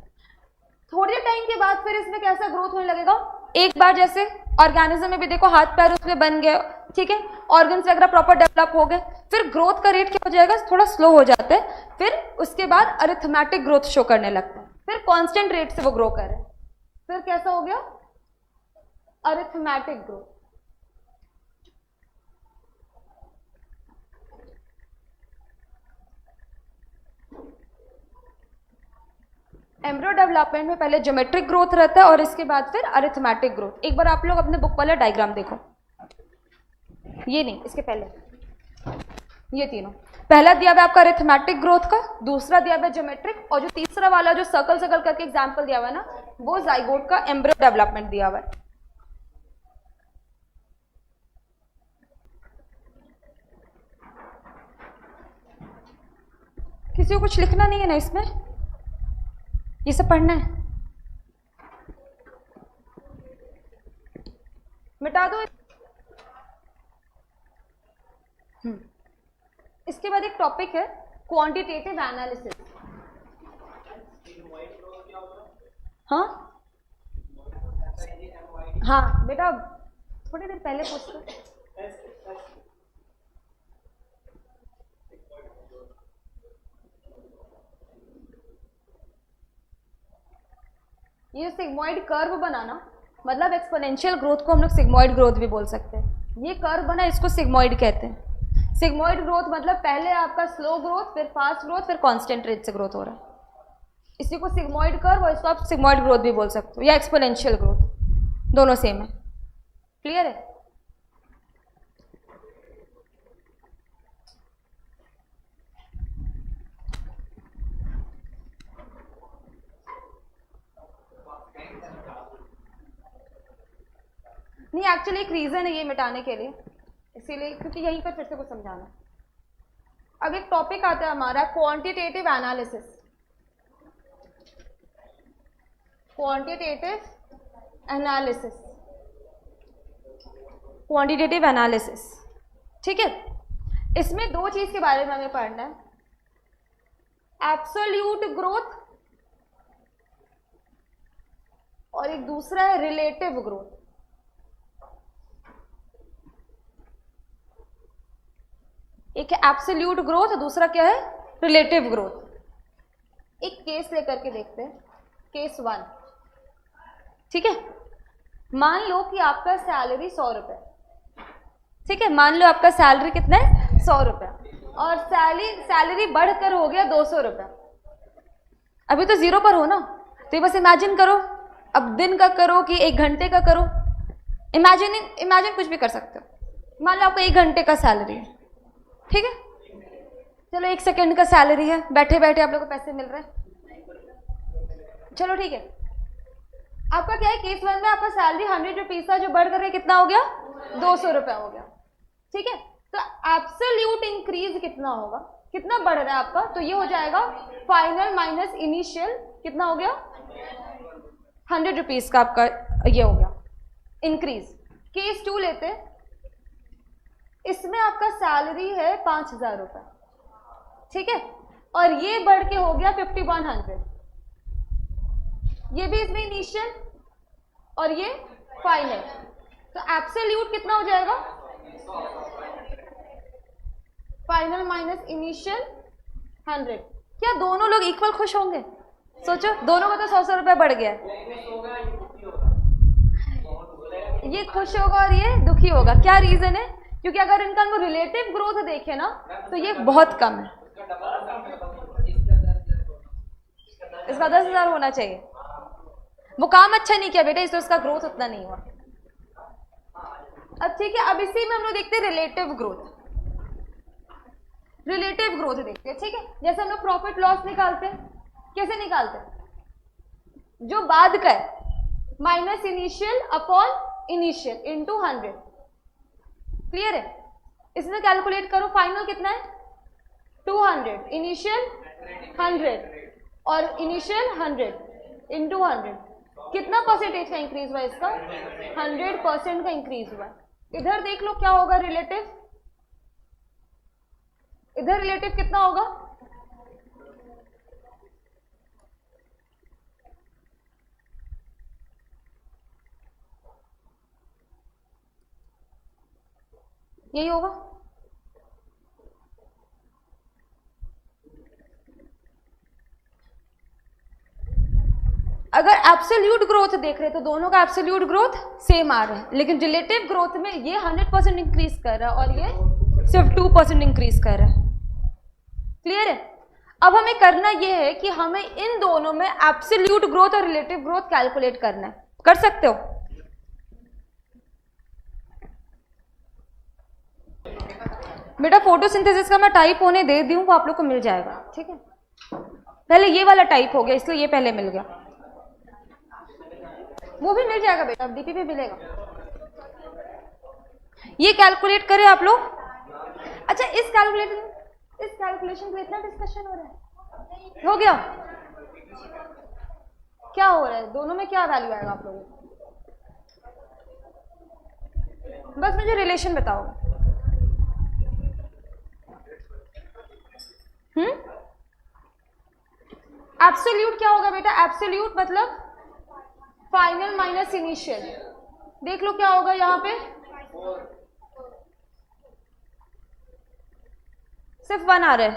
थोड़े टाइम के बाद फिर इसमें कैसा ग्रोथ होने लगेगा, एक बार जैसे ऑर्गेनिज्म में भी देखो हाथ पैर उसमें बन गए, ठीक है, ऑर्गन्स वगैरह प्रॉपर डेवलप हो गए, फिर ग्रोथ का रेट क्या हो जाएगा, थोड़ा स्लो हो जाता है, फिर उसके बाद अरिथमेटिक ग्रोथ शो करने लगता है, फिर कांस्टेंट रेट से वो ग्रो करे, फिर कैसा हो गया, अरिथमेटिक ग्रोथ। एम्ब्रियो डेवलपमेंट में पहले ज्योमेट्रिक ग्रोथ रहता है और इसके बाद फिर अरिथमेटिक ग्रोथ। एक बार आप लोग अपने बुक वाला डायग्राम देखो, ये नहीं, इसके पहले ये तीनों। पहला दिया हुआ है आपका अरिथमेटिक ग्रोथ का, दूसरा दिया हुआ है ज्योमेट्रिक, और जो तीसरा वाला जो सर्कल सर्कल करके एग्जांपल दिया हुआ है ना, वो जाइगोट का एम्ब्रियो डेवलपमेंट दिया हुआ है। किसी को कुछ लिखना नहीं है ना इसमें, ये सब पढ़ना है, मिटा दो। इसके बाद एक टॉपिक है क्वांटिटेटिव एनालिसिस। हाँ हाँ बेटा, थोड़ी देर पहले पूछते। ये सिग्मॉइड कर्व बनाना, मतलब एक्सपोनेंशियल ग्रोथ को हम लोग सिग्मॉइड ग्रोथ भी बोल सकते हैं। ये कर्व बना, इसको सिग्मॉइड कहते हैं। सिग्मॉइड ग्रोथ मतलब पहले आपका स्लो ग्रोथ, फिर फास्ट ग्रोथ, फिर कांस्टेंट रेट से ग्रोथ हो रहा है। इसी को सिग्मॉइड कर्व, और इसको आप सिग्मॉइड ग्रोथ भी बोल सकते हो, या एक्सपोनेंशियल ग्रोथ, दोनों सेम है। क्लियर है? नहीं, एक्चुअली एक रीजन है ये मिटाने के लिए, इसीलिए, क्योंकि यहीं पर फिर से कुछ समझाना। अब एक टॉपिक आता है हमारा quantitative analysis. Quantitative analysis, quantitative analysis, ठीक है। इसमें दो चीज के बारे में हमें पढ़ना है, एब्सोल्यूट ग्रोथ और एक दूसरा है रिलेटिव ग्रोथ। एक है एब्सोल्यूट ग्रोथ और दूसरा क्या है? Relative growth. एक केस लेकर के देखते हैं, केस 1, ठीक है। मान लो कि आपका सैलरी 100 रुपये, ठीक है। मान लो आपका सैलरी कितना है? 100 रुपये, और सैलरी बढ़कर हो गया 200 रुपये। अभी तो 0 पर हो ना, तो ये बस इमेजिन करो, अब दिन का करो कि 1 घंटे का करो, इमेजिन कुछ भी कर सकते हो। मान लो आपको 1 घंटे का सैलरी है, ठीक है। चलो 1 सेकेंड का सैलरी है, बैठे बैठे आप लोगों को पैसे मिल रहे हैं, चलो ठीक है। आपका क्या है, केस 1 में आपका सैलरी 100 रुपीज था, जो बढ़ करके कितना हो गया? 200 रुपया हो गया, ठीक है। तो एब्सोल्यूट इंक्रीज कितना होगा, कितना बढ़ रहा है आपका? तो ये हो जाएगा फाइनल माइनस इनिशियल, कितना हो गया? 100 रुपीज का आपका ये हो गया इंक्रीज। केस 2 लेते हैं, इसमें आपका सैलरी है 5000 रुपये, ठीक है, और ये बढ़ के हो गया 5100। ये भी इसमें इनिशियल और ये फाइनल, तो एब्सोल्यूट कितना हो जाएगा? Final minus initial 100। क्या दोनों लोग इक्वल खुश होंगे? सोचो, दोनों का तो 100 रुपया बढ़ गया, ये खुश होगा और ये दुखी होगा। क्या रीजन है? क्योंकि अगर इनका हम रिलेटिव ग्रोथ देखें ना, तो ये बहुत कम है, इसका 10,000 होना चाहिए। वो काम अच्छा नहीं किया बेटा, इसलिए उसका ग्रोथ उतना नहीं हुआ। अब ठीक है, अब इसी में हम लोग देखते हैं रिलेटिव ग्रोथ। रिलेटिव ग्रोथ देखते हैं, ठीक है। जैसे हम लोग प्रॉफिट लॉस निकालते हैं, कैसे निकालते हैं? जो बाद का है minus initial upon initial into 100। Clear है? इसमें कैलकुलेट करो, फाइनल कितना है? 200, इनिशियल 100 और इनिशियल 100 इंटू 100। कितना परसेंटेज का इंक्रीज हुआ इसका? 100% का इंक्रीज हुआ। इधर देख लो क्या होगा रिलेटिव, इधर रिलेटिव कितना होगा? यही होगा। अगर एब्सोल्यूट ग्रोथ देख रहे हैं तो दोनों का एब्सोल्यूट ग्रोथ सेम आ रहा है, लेकिन रिलेटिव ग्रोथ में ये 100% इंक्रीज कर रहा है और ये सिर्फ 2% इंक्रीज कर रहा है। क्लियर है? अब हमें करना ये है कि हमें इन दोनों में एब्सोल्यूट ग्रोथ और रिलेटिव ग्रोथ कैलकुलेट करना है। कर सकते हो? बेटा फोटोसिंथेसिस का मैं टाइप होने दे दूं, वो आप लोग को मिल जाएगा, ठीक है? पहले ये वाला टाइप हो गया इसलिए ये पहले मिल गया, वो भी मिल जाएगा बेटा, डीपी पे मिलेगा। ये कैलकुलेट करें आप लोग। अच्छा, इस कैलकुलेशन पे इतना डिस्कशन हो रहा है, हो गया? क्या हो रहा है दोनों में, क्या वैल्यू आएगा आप लोगों को? बस मुझे रिलेशन बताओ। एब्सोल्यूट क्या होगा बेटा? एब्सोल्यूट मतलब फाइनल माइनस इनिशियल। देख लो क्या होगा यहाँ पे, सिर्फ 1 आ रहा है,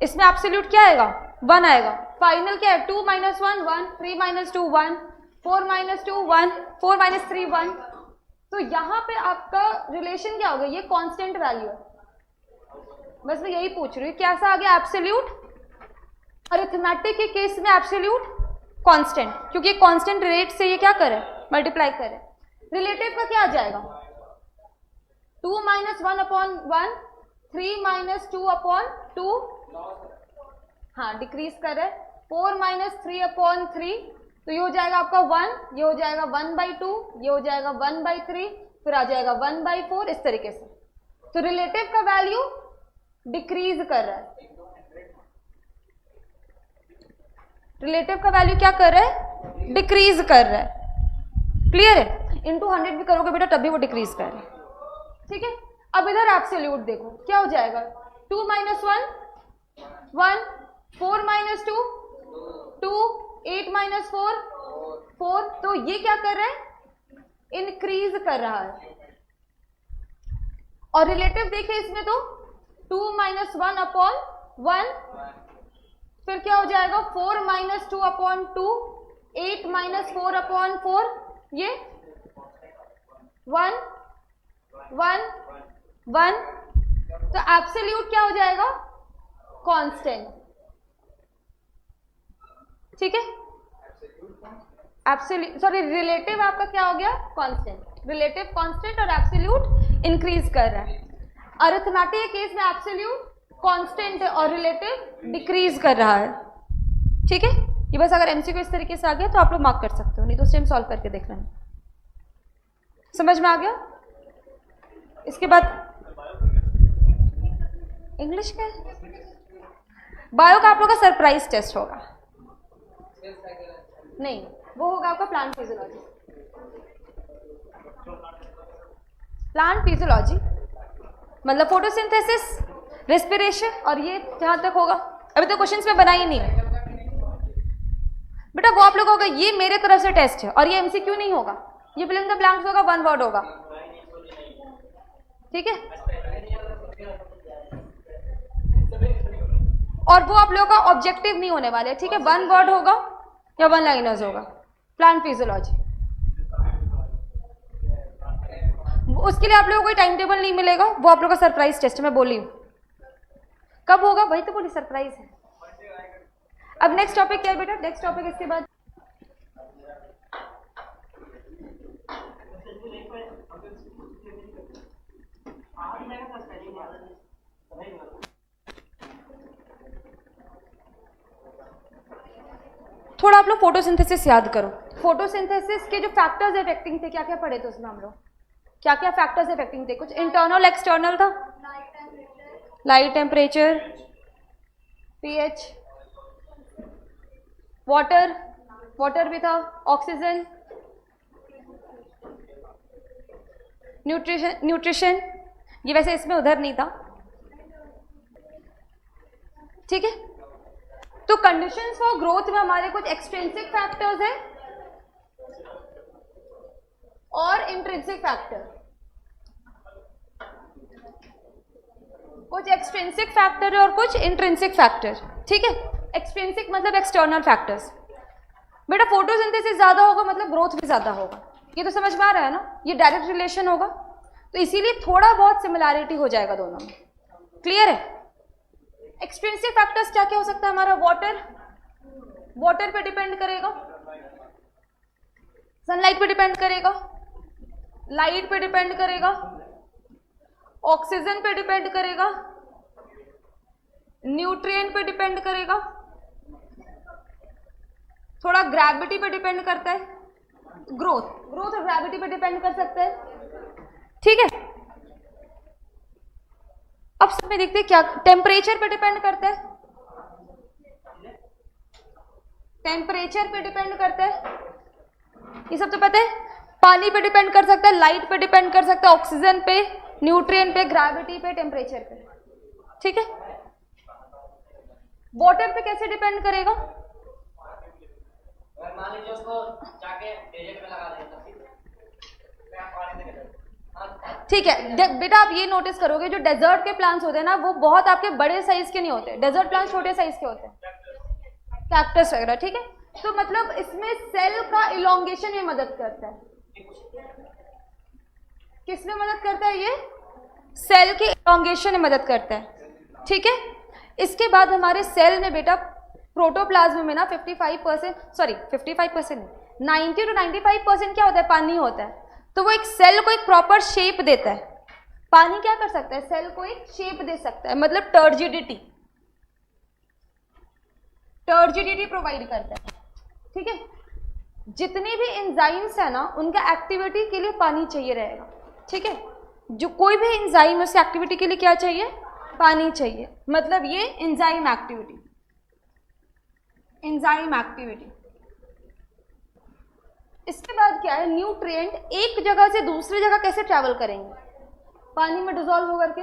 इसमें एब्सोल्यूट क्या आएगा? 1 आएगा। फाइनल क्या है? 2 - 1 1, 3 - 2 1, 4 - 2 1, 4 - 3 1। तो यहाँ पे आपका रिलेशन क्या होगा? ये कांस्टेंट वैल्यू है। बस मैं यही पूछ रही हूँ, कैसा आ गया एब्सोल्यूट? अरिथमेटिक के केस में एब्सोल्यूट कांस्टेंट, क्योंकि ये कांस्टेंट रेट से ये क्या करे? मल्टीप्लाई करे। रिलेटिव का क्या आ जाएगा? 2 - 1/1, 3 - 2/2, हाँ डिक्रीज करे। 4 - 3/3, तो ये हो जाएगा आपका 1, ये हो जाएगा 1/2, ये हो जाएगा 1/3, फिर आ जाएगा 1/4, इस तरीके से। तो रिलेटिव का वैल्यू डिक्रीज कर रहा है। रिलेटिव का वैल्यू क्या कर रहा है? डिक्रीज कर रहा है। क्लियर है? इंटू 100 भी करोगे बेटा तब भी वो डिक्रीज कर रहा है, ठीक है? अब इधर एब्सोल्यूट देखो क्या हो जाएगा? 2 - 1 1, 4 - 2 2, 8 - 4 4। तो ये क्या कर रहा है? इंक्रीज कर रहा है। और रिलेटिव देखे इसमें तो 2 - 1/1, फिर क्या हो जाएगा? 4 - 2/2, 8 - 4/4, ये 1 1 1। तो एब्सोल्यूट क्या हो जाएगा? कांस्टेंट, ठीक है? एब्सोल्यूट सॉरी रिलेटिव आपका क्या हो गया? कांस्टेंट। रिलेटिव कांस्टेंट और एब्सोल्यूट इंक्रीज कर रहा है। अरिथमेटिक केस में एब्सोल्यूट कांस्टेंट है और रिलेटिव डिक्रीज कर रहा है, ठीक है? ये बस अगर एमसीक्यू इस तरीके से आ गया तो आप लोग मार्क कर सकते हो, नहीं तो उस टाइम सॉल्व करके देख लेना। समझ में आ गया? इसके बाद इंग्लिश का, बायो का आप लोग का सरप्राइज टेस्ट होगा। नहीं, वो होगा आपका प्लांट फिजियोलॉजी। प्लांट फिजियोलॉजी मतलब फोटोसिंथेसिस, रेस्पिरेशन, और ये जहां तक होगा अभी तो क्वेश्चंस में बना ही नहीं है बेटा, वो आप लोगों का ये मेरे तरफ से टेस्ट है और ये एमसीक्यू नहीं होगा, ये फिल इन द ब्लैंक्स होगा, 1 वर्ड होगा, ठीक है? और वो आप लोगों का ऑब्जेक्टिव नहीं होने वाले, ठीक है? 1 वर्ड होगा या 1 लाइनर्स होगा। प्लांट फिजियोलॉजी, उसके लिए आप लोगों को कोई टाइम टेबल नहीं मिलेगा, वो आप लोगों का सरप्राइज टेस्ट मैं बोली हूँ। कब होगा वही तो बोली, सरप्राइज है। अब नेक्स्ट टॉपिक क्या है बेटा? नेक्स्ट टॉपिक इसके बाद थोड़ा आप लोग फोटोसिंथेसिस याद करो। फोटोसिंथेसिस के जो फैक्टर्स इफेक्टिंग थे, क्या क्या पढ़े थे उसमें हम लोग? क्या क्या फैक्टर्स इफेक्टिंग थे? कुछ इंटरनल एक्सटर्नल था, लाइट टेम्परेचर, पीएच, वाटर भी था, ऑक्सीजन, न्यूट्रिशन, ये वैसे इसमें उधर नहीं था, ठीक है? तो कंडीशंस फॉर ग्रोथ में हमारे कुछ एक्सट्रिंसिक फैक्टर्स है और इंट्रिंसिक फैक्टर। कुछ एक्सट्रिंसिक फैक्टर है और कुछ इंट्रिंसिक फैक्टर, ठीक है? एक्सट्रिंसिक मतलब एक्सटर्नल फैक्टर्स, बेटा फोटोसिंथेसिस ज्यादा होगा मतलब ग्रोथ भी ज्यादा होगा, ये तो समझ में आ रहा है ना, ये डायरेक्ट रिलेशन होगा, तो इसीलिए थोड़ा बहुत सिमिलैरिटी हो जाएगा दोनों में। क्लियर है? एक्सट्रिंसिक फैक्टर्स क्या क्या हो सकता है हमारा? वाटर पे डिपेंड करेगा, सनलाइट पे डिपेंड करेगा, लाइट पे डिपेंड करेगा, ऑक्सीजन पे डिपेंड करेगा, न्यूट्रिएंट पे डिपेंड करेगा, थोड़ा ग्रेविटी पे डिपेंड करता है, ग्रोथ और ग्रेविटी पे डिपेंड कर सकता है। ठीक है, अब सब में देखते हैं क्या, टेम्परेचर पे डिपेंड करता है, टेम्परेचर पे डिपेंड करता है, ये सब तो पता है। पानी पे डिपेंड कर सकता है, लाइट पे डिपेंड कर सकता है, ऑक्सीजन पे, न्यूट्रिएंट पे, ग्रेविटी पे, टेम्परेचर पे। ठीक है, वाटर पे कैसे डिपेंड करेगा? मान लीजिए उसको जाके डेजर्ट में लगा दें, ठीक है बेटा, आप ये नोटिस करोगे जो डेजर्ट के प्लांट्स होते हैं ना, वो बहुत आपके बड़े साइज के नहीं होते, डेजर्ट प्लांट्स छोटे साइज के होते हैं, कैक्टस वगैरह। ठीक है, तो मतलब इसमें सेल का इलोंगेशन में मदद करता है। किसमें मदद करता है? ये सेल के इलोंगेशन में मदद करता है। ठीक है, इसके बाद हमारे सेल में बेटा प्रोटोप्लाज्म में ना 90 to 95% क्या होता है? पानी होता है। तो वो एक सेल को एक प्रॉपर शेप देता है। पानी क्या कर सकता है? सेल को एक शेप दे सकता है, मतलब टर्जिडिटी प्रोवाइड करता है। ठीक है, जितने भी एंजाइम्स है ना, उनका एक्टिविटी के लिए पानी चाहिए रहेगा। ठीक है, जो कोई भी एंजाइम उसकी एक्टिविटी के लिए क्या चाहिए? पानी चाहिए, मतलब ये एंजाइम एक्टिविटी। इसके बाद क्या है? न्यूट्रिएंट एक जगह से दूसरी जगह कैसे ट्रैवल करेंगे? पानी में डिसॉल्व होकर के,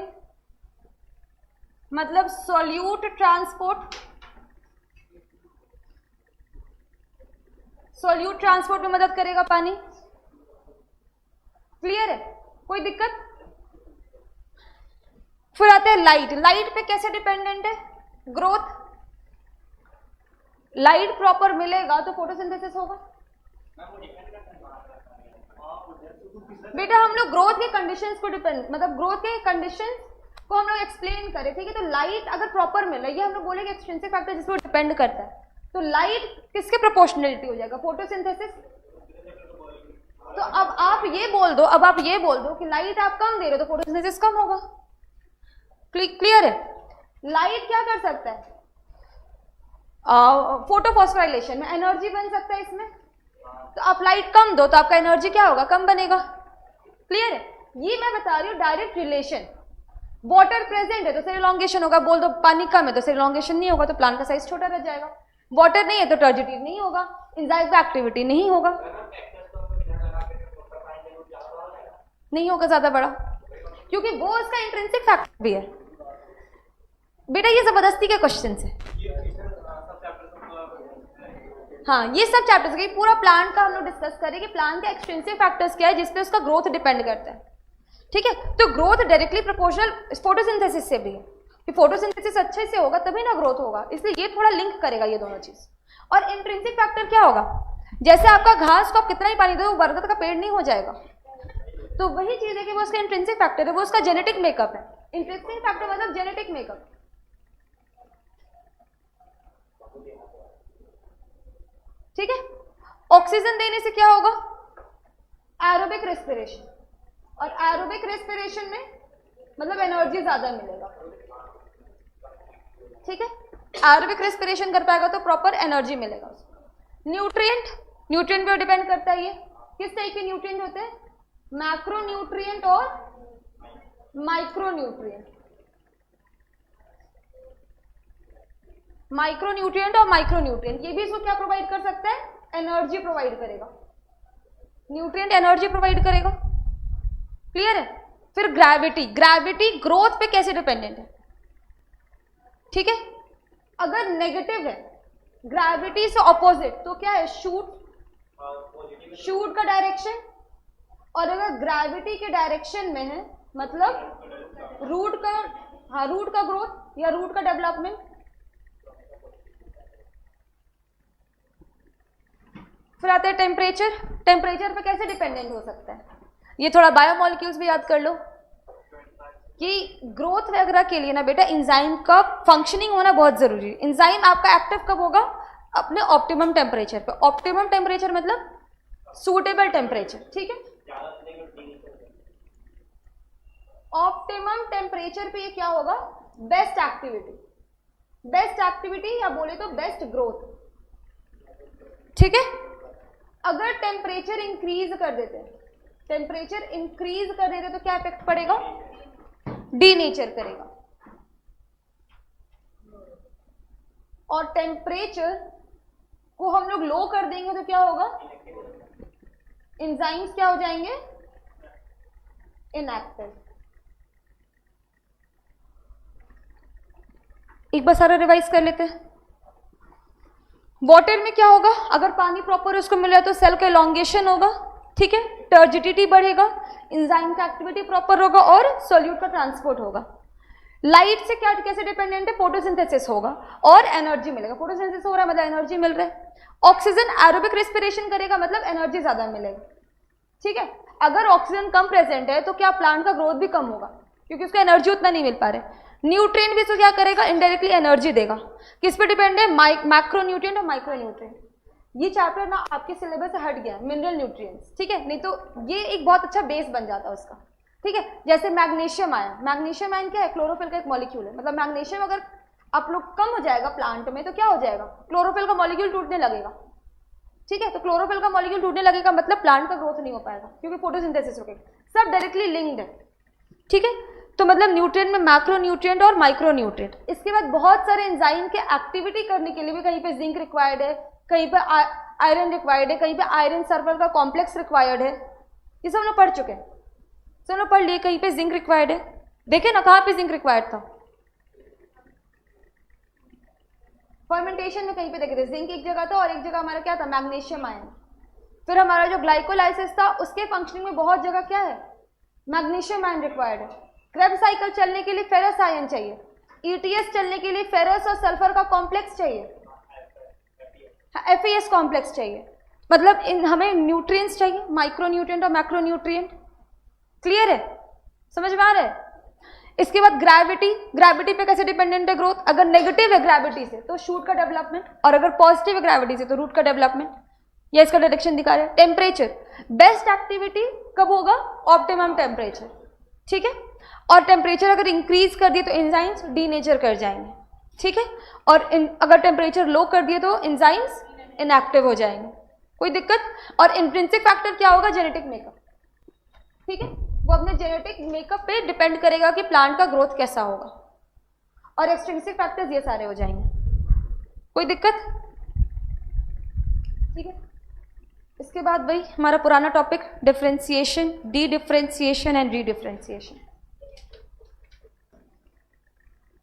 मतलब सॉल्यूट ट्रांसपोर्ट में मदद करेगा पानी। क्लियर है? कोई दिक्कत? फिर आते हैं लाइट पे कैसे डिपेंडेंट है? ग्रोथ। लाइट प्रॉपर मिलेगा तो फोटोसिंथेसिस होगा। बेटा हम लोग ग्रोथ के कंडीशंस को ग्रोथ के कंडीशंस को हम लोग एक्सप्लेन करें। ठीक है, तो लाइट अगर प्रॉपर मिल रही है, हम लोग बोलेंगे एक्सट्रिंसिक फैक्टर जिस पर डिपेंड करता है, तो लाइट किसके प्रोपोर्शनलिटी हो जाएगा? फोटोसिंथेसिस। तो अब आप ये बोल दो कि लाइट आप कम दे रहे हो तो फोटोसिंथेसिस कम होगा। क्लियर है? लाइट क्या कर सकता है? फोटोफॉस्फोराइलेशन में एनर्जी बन सकता है इसमें। तो आप लाइट कम दो तो आपका एनर्जी क्या होगा? कम बनेगा। क्लियर है? ये मैं बता रही हूँ डायरेक्ट रिलेशन। वाटर प्रेजेंट है तो सेल इलोंगेशन होगा, बोल दो पानी कम है तो सेल इलोंगेशन नहीं होगा, तो प्लांट का साइज छोटा रह जाएगा। वाटर नहीं है तो टर्जिडिटी नहीं होगा, एंजाइम का एक्टिविटी नहीं होगा ज्यादा बड़ा, क्योंकि वो उसका इंट्रिंसिक फैक्टर भी है। बेटा ये जबरदस्ती के क्वेश्चन है। हाँ, ये सब चैप्टर्स के पूरा प्लांट का हम लोग डिस्कस करें कि प्लांट के एक्सट्रिंसिक फैक्टर्स क्या है जिसपे उसका ग्रोथ डिपेंड करता है। ठीक है, तो ग्रोथ डायरेक्टली प्रोपोर्शनल फोटोसिंथेसिस से भी है कि फोटोसिंथेसिस अच्छे से होगा तभी ना ग्रोथ होगा, इसलिए ये थोड़ा लिंक करेगा ये दोनों चीज। और इंट्रिंसिक फैक्टर क्या होगा? जैसे आपका घास को आप कितना ही पानी दो, वो बरगद का पेड़ नहीं हो जाएगा, तो वही चीज है कि वो उसका इंट्रिंसिक फैक्टर है, वो उसका जेनेटिक मेकअप है। इंट्रिंसिक फैक्टर मतलब जेनेटिक मेकअप। ठीक है, ऑक्सीजन देने से क्या होगा? एरोबिक रेस्पिरेशन, और एरोबिक रेस्पिरेशन में मतलब एनर्जी ज्यादा मिलेगा। ठीक है, एरोबिक रेस्पिरेशन कर पाएगा तो प्रॉपर एनर्जी मिलेगा। न्यूट्रिएंट पे डिपेंड करता है। ये किस टाइप के न्यूट्रिएंट होते हैं? मैक्रोन्यूट्रिएंट और माइक्रोन्यूट्रिएंट। ये भी इसको क्या प्रोवाइड कर सकता है? एनर्जी प्रोवाइड करेगा। न्यूट्रिएंट एनर्जी प्रोवाइड करेगा। क्लियर है? फिर ग्रेविटी ग्रोथ पे कैसे डिपेंडेंट है? ठीक है, अगर नेगेटिव है ग्रेविटी से ऑपोजिट तो क्या है? शूट का डायरेक्शन, और अगर ग्रेविटी के डायरेक्शन में है मतलब रूट का ग्रोथ या रूट का डेवलपमेंट। फिर आता है टेम्परेचर। टेम्परेचर पे कैसे डिपेंडेंट हो सकता है? ये थोड़ा बायोमोलिक्यूल्स भी याद कर लो कि ग्रोथ वगैरह के लिए ना बेटा एंजाइम का फंक्शनिंग होना बहुत जरूरी है। एंजाइम आपका एक्टिव कब होगा? अपने ऑप्टिमम टेम्परेचर पे। ऑप्टिमम टेम्परेचर मतलब सूटेबल टेम्परेचर, ठीक है। ऑप्टिमम टेम्परेचर पे ये क्या होगा? बेस्ट एक्टिविटी, बेस्ट एक्टिविटी या बोले तो बेस्ट ग्रोथ, ठीक है। अगर टेम्परेचर इंक्रीज कर देते, टेम्परेचर इंक्रीज कर देते तो क्या इफेक्ट पड़ेगा? डीनेचर करेगा। और टेम्परेचर को हम लोग लो कर देंगे तो क्या होगा? एंजाइम्स क्या हो जाएंगे? इनएक्टिव। एक बार सारा रिवाइज कर लेते हैं। वाटर में क्या होगा? अगर पानी प्रॉपर उसको मिला तो सेल का एलोंगेशन होगा, ठीक है, टर्जिडिटी बढ़ेगा, एंजाइम का एक्टिविटी प्रॉपर होगा और सोल्यूट का ट्रांसपोर्ट होगा। लाइट से क्या कैसे डिपेंडेंट है? फोटोसिंथेसिस होगा और एनर्जी मिलेगा। फोटोसिंथेसिस हो रहा है मतलब एनर्जी मिल रहा है। ऑक्सीजन एरोबिक रेस्पिरेशन करेगा मतलब एनर्जी ज्यादा मिलेगी, ठीक है। अगर ऑक्सीजन कम प्रेजेंट है तो क्या प्लांट का ग्रोथ भी कम होगा क्योंकि उसको एनर्जी उतना नहीं मिल पा रहा है। न्यूट्रिएंट भी तो क्या करेगा? इनडायरेक्टली एनर्जी देगा। किस पे डिपेंड है? मैक्रो न्यूट्रिएंट और माइक्रो न्यूट्रिएंट। ये चैप्टर ना आपके सिलेबस से हट गया, मिनरल न्यूट्रिएंट्स, ठीक है, नहीं तो ये एक बहुत अच्छा बेस बन जाता उसका, ठीक है। जैसे मैग्नीशियम आयन, मैग्नीशियम आयन क्या है? क्लोरोफिल का एक मॉलिक्यूल है। मतलब मैग्नीशियम अगर आप लोग कम हो जाएगा प्लांट में तो क्या हो जाएगा? क्लोरोफिल का मॉलिक्यूल टूटने लगेगा, ठीक है। तो क्लोरोफिल का मॉलिक्यूल टूटने लगेगा मतलब प्लांट का ग्रोथ नहीं हो पाएगा क्योंकि फोटोसिंथेसिस रुकेगा। सब डायरेक्टली लिंक्ड है, ठीक है। तो मतलब न्यूट्रिएंट में मैक्रो न्यूट्रिएंट और माइक्रो न्यूट्रिएंट। इसके बाद बहुत सारे एंजाइम के एक्टिविटी करने के लिए भी कहीं पे जिंक रिक्वायर्ड है, कहीं पे आयरन रिक्वायर्ड है, कहीं पे आयरन सल्फर का कॉम्प्लेक्स रिक्वायर्ड है। ये सब लोग पढ़ चुके हैं, सब लोग पढ़ लिए। कहीं पे जिंक रिक्वायर्ड है, देखे ना कहाँ पे जिंक रिक्वायर्ड था? फर्मेंटेशन में कहीं पे देखे थे जिंक एक जगह था और एक जगह हमारा क्या था? Magnesium ion. फिर हमारा जो ग्लाइकोलाइसिस था उसके फंक्शनिंग में बहुत जगह क्या है? मैग्नीशियम आयन रिक्वायर्ड है। क्रेब्स साइकिल चलने के लिए फेरस आयन चाहिए। ईटीएस चलने के लिए फेरस और सल्फर का कॉम्प्लेक्स चाहिए, एफएस कॉम्प्लेक्स चाहिए। मतलब हमें न्यूट्रिएंट्स चाहिए, माइक्रो न्यूट्रिएंट और मैक्रो न्यूट्रिएंट। क्लियर है? समझ में आ रहा है? इसके बाद ग्रेविटी, ग्रेविटी पे कैसे डिपेंडेंट है ग्रोथ? अगर नेगेटिव है ग्रेविटी से तो शूट का डेवलपमेंट, और अगर पॉजिटिव है ग्रेविटी से तो रूट का डेवलपमेंट। या इसका डायरेक्शन दिखा रहे हैं। टेम्परेचर, बेस्ट एक्टिविटी कब होगा? ऑप्टिमम टेम्परेचर, ठीक है। और टेम्परेचर अगर इंक्रीज कर दिए तो एंजाइम्स डीनेचर कर जाएंगे, ठीक है। और अगर टेम्परेचर लो कर दिए तो एंजाइम्स इनएक्टिव हो जाएंगे। कोई दिक्कत? और इंट्रिंसिक फैक्टर क्या होगा? जेनेटिक मेकअप, ठीक है। वो अपने जेनेटिक मेकअप पे डिपेंड करेगा कि प्लांट का ग्रोथ कैसा होगा। और एक्सट्रिंसिक फैक्टर्स ये सारे हो जाएंगे। कोई दिक्कत? ठीक है। इसके बाद भाई हमारा पुराना topic differentiation, D differentiation and re differentiation.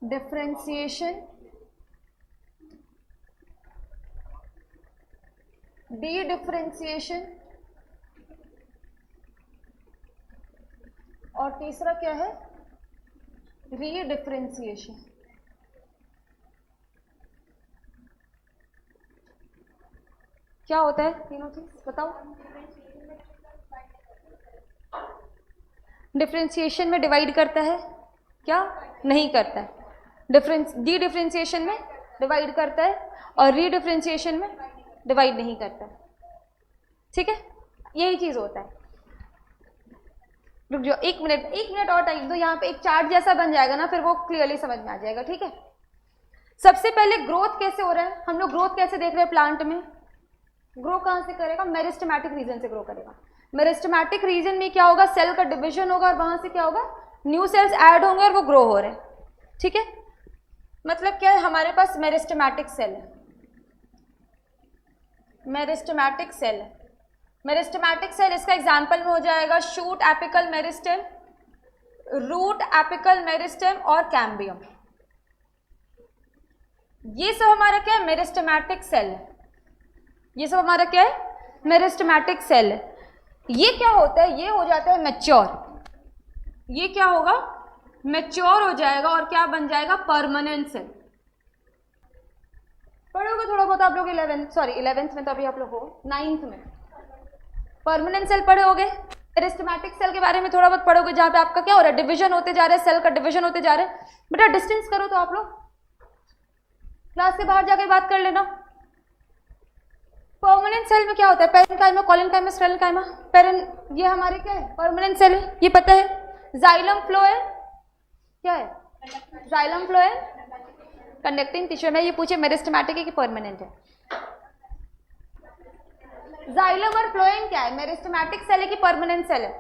Differentiation, D differentiation और तीसरा क्या है? री डिफरेंशिएशन। क्या होता है तीनों चीज बताओ? डिफरेंशिएशन में डिवाइड करता है क्या? नहीं करता है। डी डिफरेंशिएशन में डिवाइड करता है और री डिफरेंशिएशन में डिवाइड नहीं करता है, ठीक है। यही चीज होता है। रुक जाओ एक मिनट और टाइम दो। यहाँ पे एक चार्ट जैसा बन जाएगा ना, फिर वो क्लियरली समझ में आ जाएगा, ठीक है। सबसे पहले ग्रोथ कैसे हो रहा है? हम लोग ग्रोथ कैसे देख रहे हैं प्लांट में? ग्रो कहाँ से करेगा? मेरिस्टेमेटिक रीजन से ग्रो करेगा। मेरिस्टेमेटिक रीजन में क्या होगा? सेल का डिविजन होगा और वहां से क्या होगा? न्यू सेल्स ऐड होंगे और वो ग्रो हो रहे हैं, ठीक है। मतलब क्या है? हमारे पास मेरिस्टेमेटिक सेल है, मेरिस्टेमेटिक सेल है। मेरिस्टेमेटिक सेल इसका एग्जाम्पल में हो जाएगा shoot apical meristem, root apical meristem और कैम्बियम। ये सब हमारा क्या है? मेरिस्टेमेटिक सेल है। ये सब हमारा क्या है? मेरिस्टेमेटिक सेल है। ये क्या होता है? ये हो जाता है मैच्योर। ये क्या होगा? मैच्योर हो जाएगा और क्या बन जाएगा? Permanent cell. पढ़ोगे थोड़ा बहुत आप लोग 11th में, तो अभी आप लोग हो 9th में परमानेंट सेल पढ़ोगे, मेरिस्टेमेटिक सेल के बारे में थोड़ा बहुत पढ़ोगे, जहाँ पे आपका क्या हो रहा है, डिवीजन होते जा रहा है, सेल का डिवीजन होते जा रहा है। बेटा डिस्टेंस करो तो आप लोग क्लास से बाहर जाकर बात कर लेना। परमानेंट सेल में क्या होता है, पेरेन्काइमा, कोलिनकाइमा, स्टेरेन्काइमा। ये हमारे क्या है, परमानेंट सेल है, ये पता है। जाइलम फ्लोएम क्या है, जाइलम फ्लोएम कंडक्टिंग टिश्यू में। ये पूछे मेरिस्टेमेटिक है कि परमानेंट है। जाइलम और फ्लोएम क्या है, मेरिस्टेमेटिक सेल है कि परमानेंट सेल है?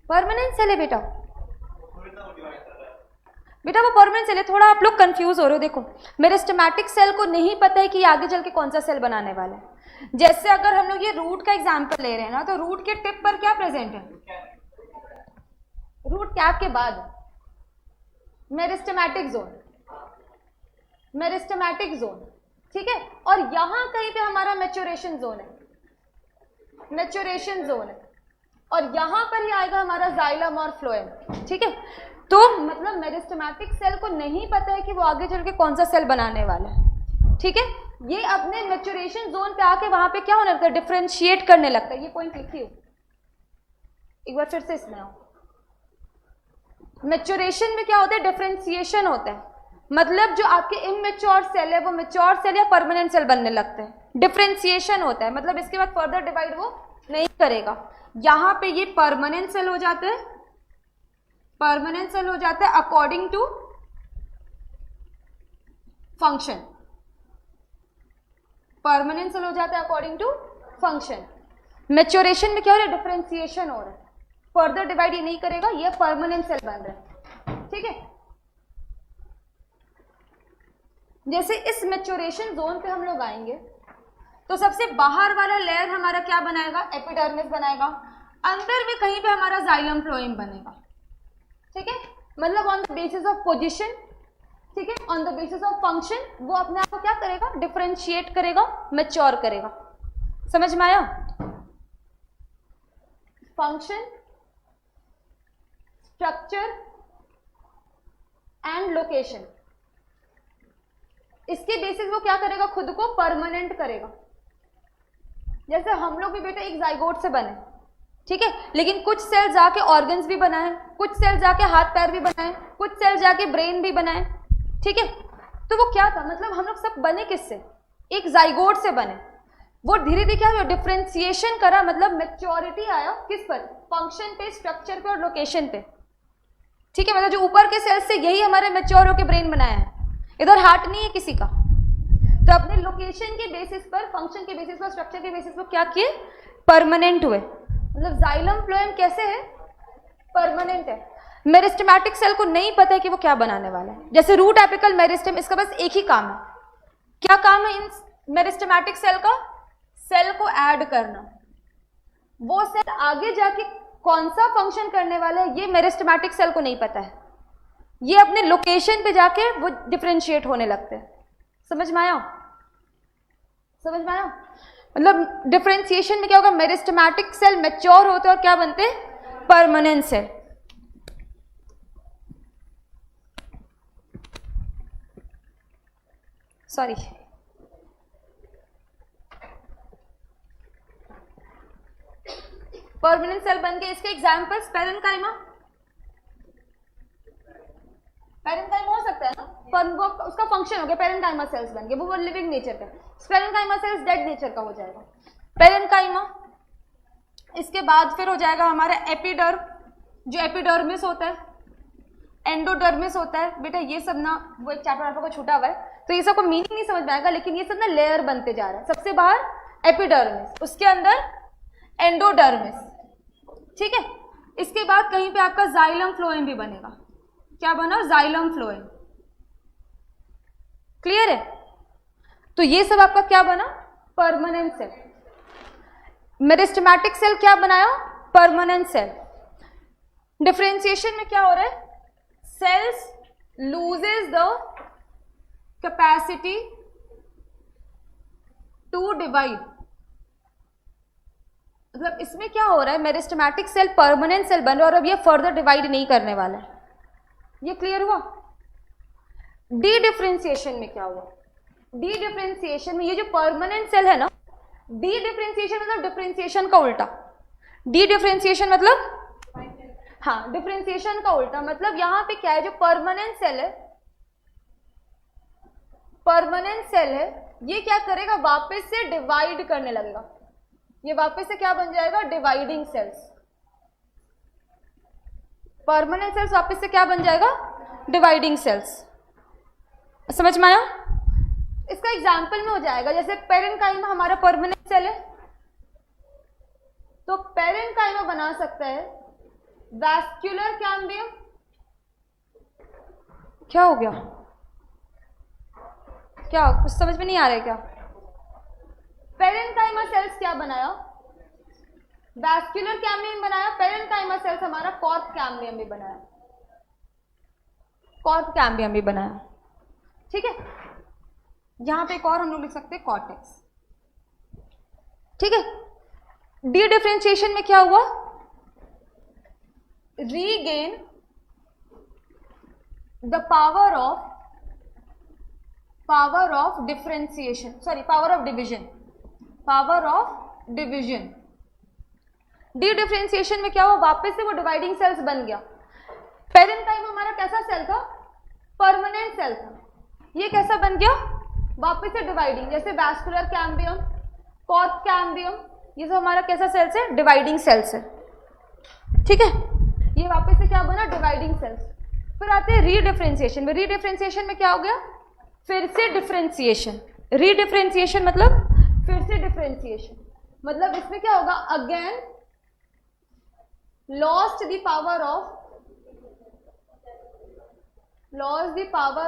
परमानेंट सेल है बेटा, बेटा वो परमानेंट सेल है। थोड़ा आप लोग कंफ्यूज हो रहे हो। देखो मेरिस्टेमेटिक सेल को नहीं पता है कि आगे चल के कौन सा सेल बनाने वाला है। जैसे अगर हम लोग ये रूट का एग्जांपल ले रहे हैं ना, तो रूट के टिप पर क्या प्रेजेंट है, रूट कैप के बाद मेरिस्टेमेटिक जोन, मेरिस्टेमेटिक जोन, ठीक है। और यहां कहीं पे हमारा मैच्योरेशन जोन है, मैच्योरेशन जोन है, और यहां पर ही आएगा हमारा जाइलम और फ्लोएम, ठीक है। तो मतलब मेरिस्टेमेटिक सेल को नहीं पता है कि वो आगे चल के कौन सा सेल बनाने वाला है, ठीक है। ये अपने मैच्योरेशन जोन पे आके वहां पे क्या होने लगता है, डिफरेंशिएट करने लगता है। ये पॉइंट लिखी हो एक बार फिर से, इसमें आओ। मैच्योरेशन में क्या होता है, डिफरेंशिएशन होता है। मतलब जो आपके इमैच्योर सेल है वो मैच्योर सेल या परमानेंट सेल बनने लगते हैं। डिफरेंशिएशन होता है, मतलब इसके बाद फर्दर डिवाइड वो नहीं करेगा। यहां पे ये परमानेंट सेल हो जाते हैं, परमानेंट सेल हो जाता है according to function, permanent cell हो जाता है अकॉर्डिंग टू फंक्शन। मैच्योरेशन में क्या हो रहा है, डिफरेंशिएशन हो रहा है, फर्दर डिवाइड ये नहीं करेगा, ये परमानेंट सेल बन रहा है, ठीक है। जैसे इस मैच्योरेशन जोन पे हम लोग आएंगे तो सबसे बाहर वाला लेयर हमारा क्या बनाएगा, एपिडर्मिस बनाएगा। अंदर में कहीं पे हमारा जाइलम फ्लोएम बनेगा, ठीक है। मतलब on the basis of position, ठीक है, on the basis of function वो अपने आप को क्या करेगा, डिफरेंशिएट करेगा, मैच्योर करेगा। समझ में आया? फंक्शन, स्ट्रक्चर एंड लोकेशन, इसके बेसिस वो क्या करेगा, खुद को परमानेंट करेगा। जैसे हम लोग भी बेटा एक जाइगोट से बने, ठीक है, लेकिन कुछ सेल जाके ऑर्गन्स भी बनाए, कुछ सेल जाके हाथ पैर भी बनाए, कुछ सेल जाके ब्रेन भी बनाए, ठीक है। तो वो क्या था, मतलब हम लोग सब बने किससे, एक जाइगोट से बने। वो धीरे धीरे क्या हुआ, डिफरेंशिएशन करा, मतलब मैच्योरिटी आया किस पर, फंक्शन पे, स्ट्रक्चर पे और लोकेशन पे, ठीक है। मतलब जो ऊपर के सेल्स से यही हमारे मैच्योर होकर ब्रेन बनाया है, इधर हार्ट नहीं है किसी का। तो अपने लोकेशन के बेसिस पर, फंक्शन के बेसिस पर, स्ट्रक्चर के बेसिस पर क्या किए, परमानेंट हुए। मतलब जाइलम फ्लोएम कैसे है, परमानेंट है। मेरिस्टेमेटिक सेल को नहीं पता है कि वो क्या बनाने वाला है। जैसे रूट एपिकल मेरिस्टेम, इसका बस एक ही काम है। क्या काम है इन मेरिस्टेमेटिक सेल का, सेल को ऐड करना। वो सेल आगे जाके कौन सा फंक्शन करने वाला है ये मेरिस्टेमेटिक सेल को नहीं पता है। ये अपने लोकेशन पे जाके वो डिफरेंशिएट होने लगते हैं। समझ में आया, समझ में आया? मतलब डिफरेंशिएशन में क्या होगा, मेरिस्टेमेटिक सेल मैच्योर होते हैं और क्या बनते हैं, permanent cell. Sorry, permanent cell बन के इसके एग्जांपल्स पेरेन्काइमा, पेरेन्काइमा हो सकता है ना, पर वो उसका फंक्शन हो गया, पेरेन्काइमा सेल्स बन गए, वो लिविंग नेचर का। स्पेरेन्काइमा सेल्स डेड नेचर का हो जाएगा पेरेन्काइमा। इसके बाद फिर हो जाएगा हमारा एपिडर्म, जो एपिडर्मिस होता है, एंडोडर्मिस होता है। बेटा ये सब ना वो एक चैप्टर आपको छूटा हुआ है, तो ये सबको मीनिंग नहीं समझ में आएगा, लेकिन ये सब ना लेयर बनते जा रहा है। सबसे बाहर एपिडर्मिस, उसके अंदर एंडोडर्मिस, ठीक है। इसके बाद कहीं पे आपका जाइलम फ्लोएम भी बनेगा। क्या बना, जाइलम फ्लोएम। क्लियर है? तो ये सब आपका क्या बना, परमानेंट सेल। मेरिस्टेमेटिक सेल क्या बनाया, परमानेंट सेल। डिफरेंशिएशन में क्या हो रहा है, cells loses the capacity to divide. मतलब इसमें क्या हो रहा है, मेरिस्टेमेटिक सेल परमानेंट सेल बन रहा है और अब ये फर्दर डिवाइड नहीं करने वाला है। ये क्लियर हुआ? डी डिफरेंशिएशन में क्या हुआ? डी डिफरेंशिएशन में ये जो परमानेंट सेल है ना, डी डिफरेंशिएशन मतलब डिफरेंशिएशन का उल्टा। डी डिफरेंशिएशन मतलब, हाँ, डिफरेंशिएशन का उल्टा मतलब यहाँ पे क्या है, जो परमानेंट सेल है, परमानेंट सेल है, ये क्या करेगा, वापस से डिवाइड करने लगेगा। ये वापस से क्या बन जाएगा, डिवाइडिंग सेल्स। परमानेंट सेल्स वापस से क्या बन जाएगा, डिवाइडिंग सेल्स। समझ में आया? इसका एग्जाम्पल में हो जाएगा, जैसे पेरेन्काइमा हमारा परमानेंट सेल है, तो पेरेन्काइमा बना सकता है वैस्कुलर कैम्बियम। क्या हो गया, क्या कुछ समझ में नहीं आ रहा है क्या? पेरेन्काइमा सेल्स क्या बनाया, वैस्कुलर कैम्बियम बनाया। पेरेन्काइमा सेल्स हमारा कॉर्क कैम्बियम भी बनाया, कॉर्क कैम्बियम भी बनाया। ठीक है, यहां पे एक और हम लोग लिख सकते हैं कॉर्टेक्स। ठीक है, डी डिफरेंशिएशन में क्या हुआ, regain the power of differentiation, sorry power of division, power of division. D differentiation में क्या हुआ, वापस से वो डिवाइडिंग सेल्स बन गया। पेरेन्काइमा हमारा कैसा सेल था, परमानेंट सेल था, ये कैसा बन गया, वापस से डिवाइडिंग। जैसे वैस्कुलर कैम्बियम, कॉर्क कैम्बियम, ये सब हमारा कैसा सेल्स है, डिवाइडिंग सेल्स है। ठीक है, ये वापस से क्या बना, डिवाइडिंग सेल्स। फिर आते हैं रीडिफरेंशिएशन में। रीडिफरेंशिएशन में क्या हो गया, फिर से डिफरेंशिएशन। रीडिफरेंशिएशन मतलब फिर से डिफरेंशिएशन, मतलब इसमें क्या होगा, again lost the power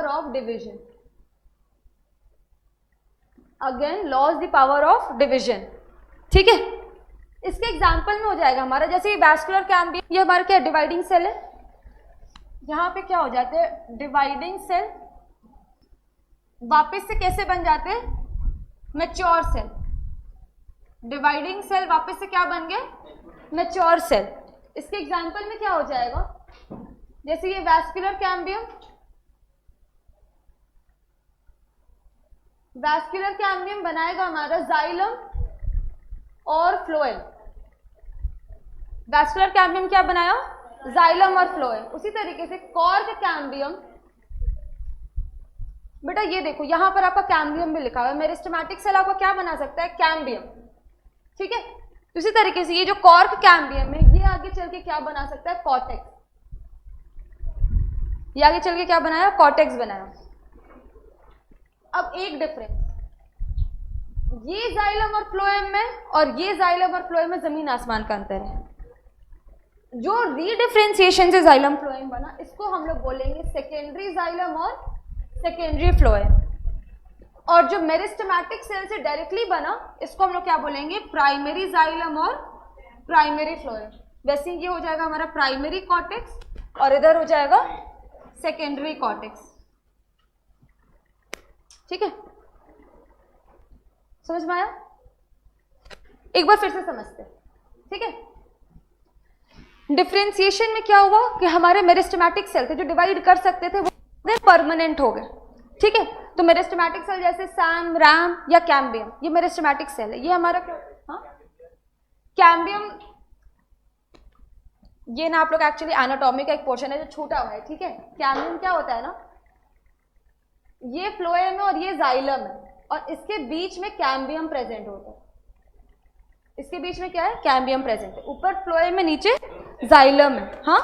of division, again lost the power of division. ठीक है, इसके एग्जाम्पल में हो जाएगा हमारा, जैसे ये वैस्कुलर कैम्बियम, ये हमारा क्या डिवाइडिंग सेल है, यहाँ पे क्या हो जाते हैं, डिवाइडिंग सेल वापस से कैसे बन जाते हैं, मैच्योर सेल। डिवाइडिंग सेल वापस से क्या बन गए, मैच्योर सेल। इसके एग्जाम्पल में क्या हो जाएगा, जैसे ये वैस्कुलर कैम्बियम, वैस्कुलर कैम्बियम बनाएगा हमारा जाइलम और फ्लोएम। वैस्कुलर कैम्बियम क्या बनाया, जाइलम और फ्लोएम। उसी तरीके से कॉर्क कैम्बियम, बेटा ये देखो यहां पर आपका कैम्बियम भी लिखा हुआ है, मेरिस्टेमेटिक सेल आपका क्या बना सकता है, कैम्बियम। ठीक है, उसी तरीके से ये जो कॉर्क कैम्बियम है, ये आगे चल के क्या बना सकता है, कॉर्टेक्स। ये आगे चल के क्या बनाया, कॉर्टेक्स बनाया। अब एक डिफरेंस, ये जाइलम और फ्लोएम में और ये जाइलम और फ्लोएम में जमीन आसमान का अंतर है। जो रीडिफरेंशिएशन से जाइलम फ्लोएम बना, इसको हम लोग बोलेंगे सेकेंडरी जाइलम और सेकेंडरी फ्लोएम। और जो मेरिस्टेमेटिक सेल से डायरेक्टली बना, इसको हम लोग क्या बोलेंगे, प्राइमरी जाइलम और प्राइमरी फ्लोएम। वैसे ये हो जाएगा हमारा प्राइमरी कॉर्टेक्स और इधर हो जाएगा सेकेंडरी कॉर्टेक्स। ठीक है, समझ में आया? एक बार फिर से समझते हैं। ठीक है, डिफरेंशिएशन में क्या हुआ कि हमारे मेरिस्टेमेटिक सेल थे जो डिवाइड कर सकते थे, वो परमानेंट हो गए। ठीक है, तो मेरिस्टेमेटिक सेल जैसे सैम, रैम या कैम्बियम, ये मेरिस्टेमेटिक सेल है। ये हमारा क्या, हाँ, कैम्बियम, ये ना आप लोग एक्चुअली एनाटॉमी का एक पोर्शन है जो छूटा हुआ है। ठीक है, कैम्बियम क्या होता है ना, ये फ्लोएम है और ये जाइलम है, और इसके बीच में कैम्बियम प्रेजेंट होता है। इसके बीच में क्या है, कैम्बियम प्रेजेंट है। ऊपर फ्लोएम है, नीचे जाइलम है। हाँ,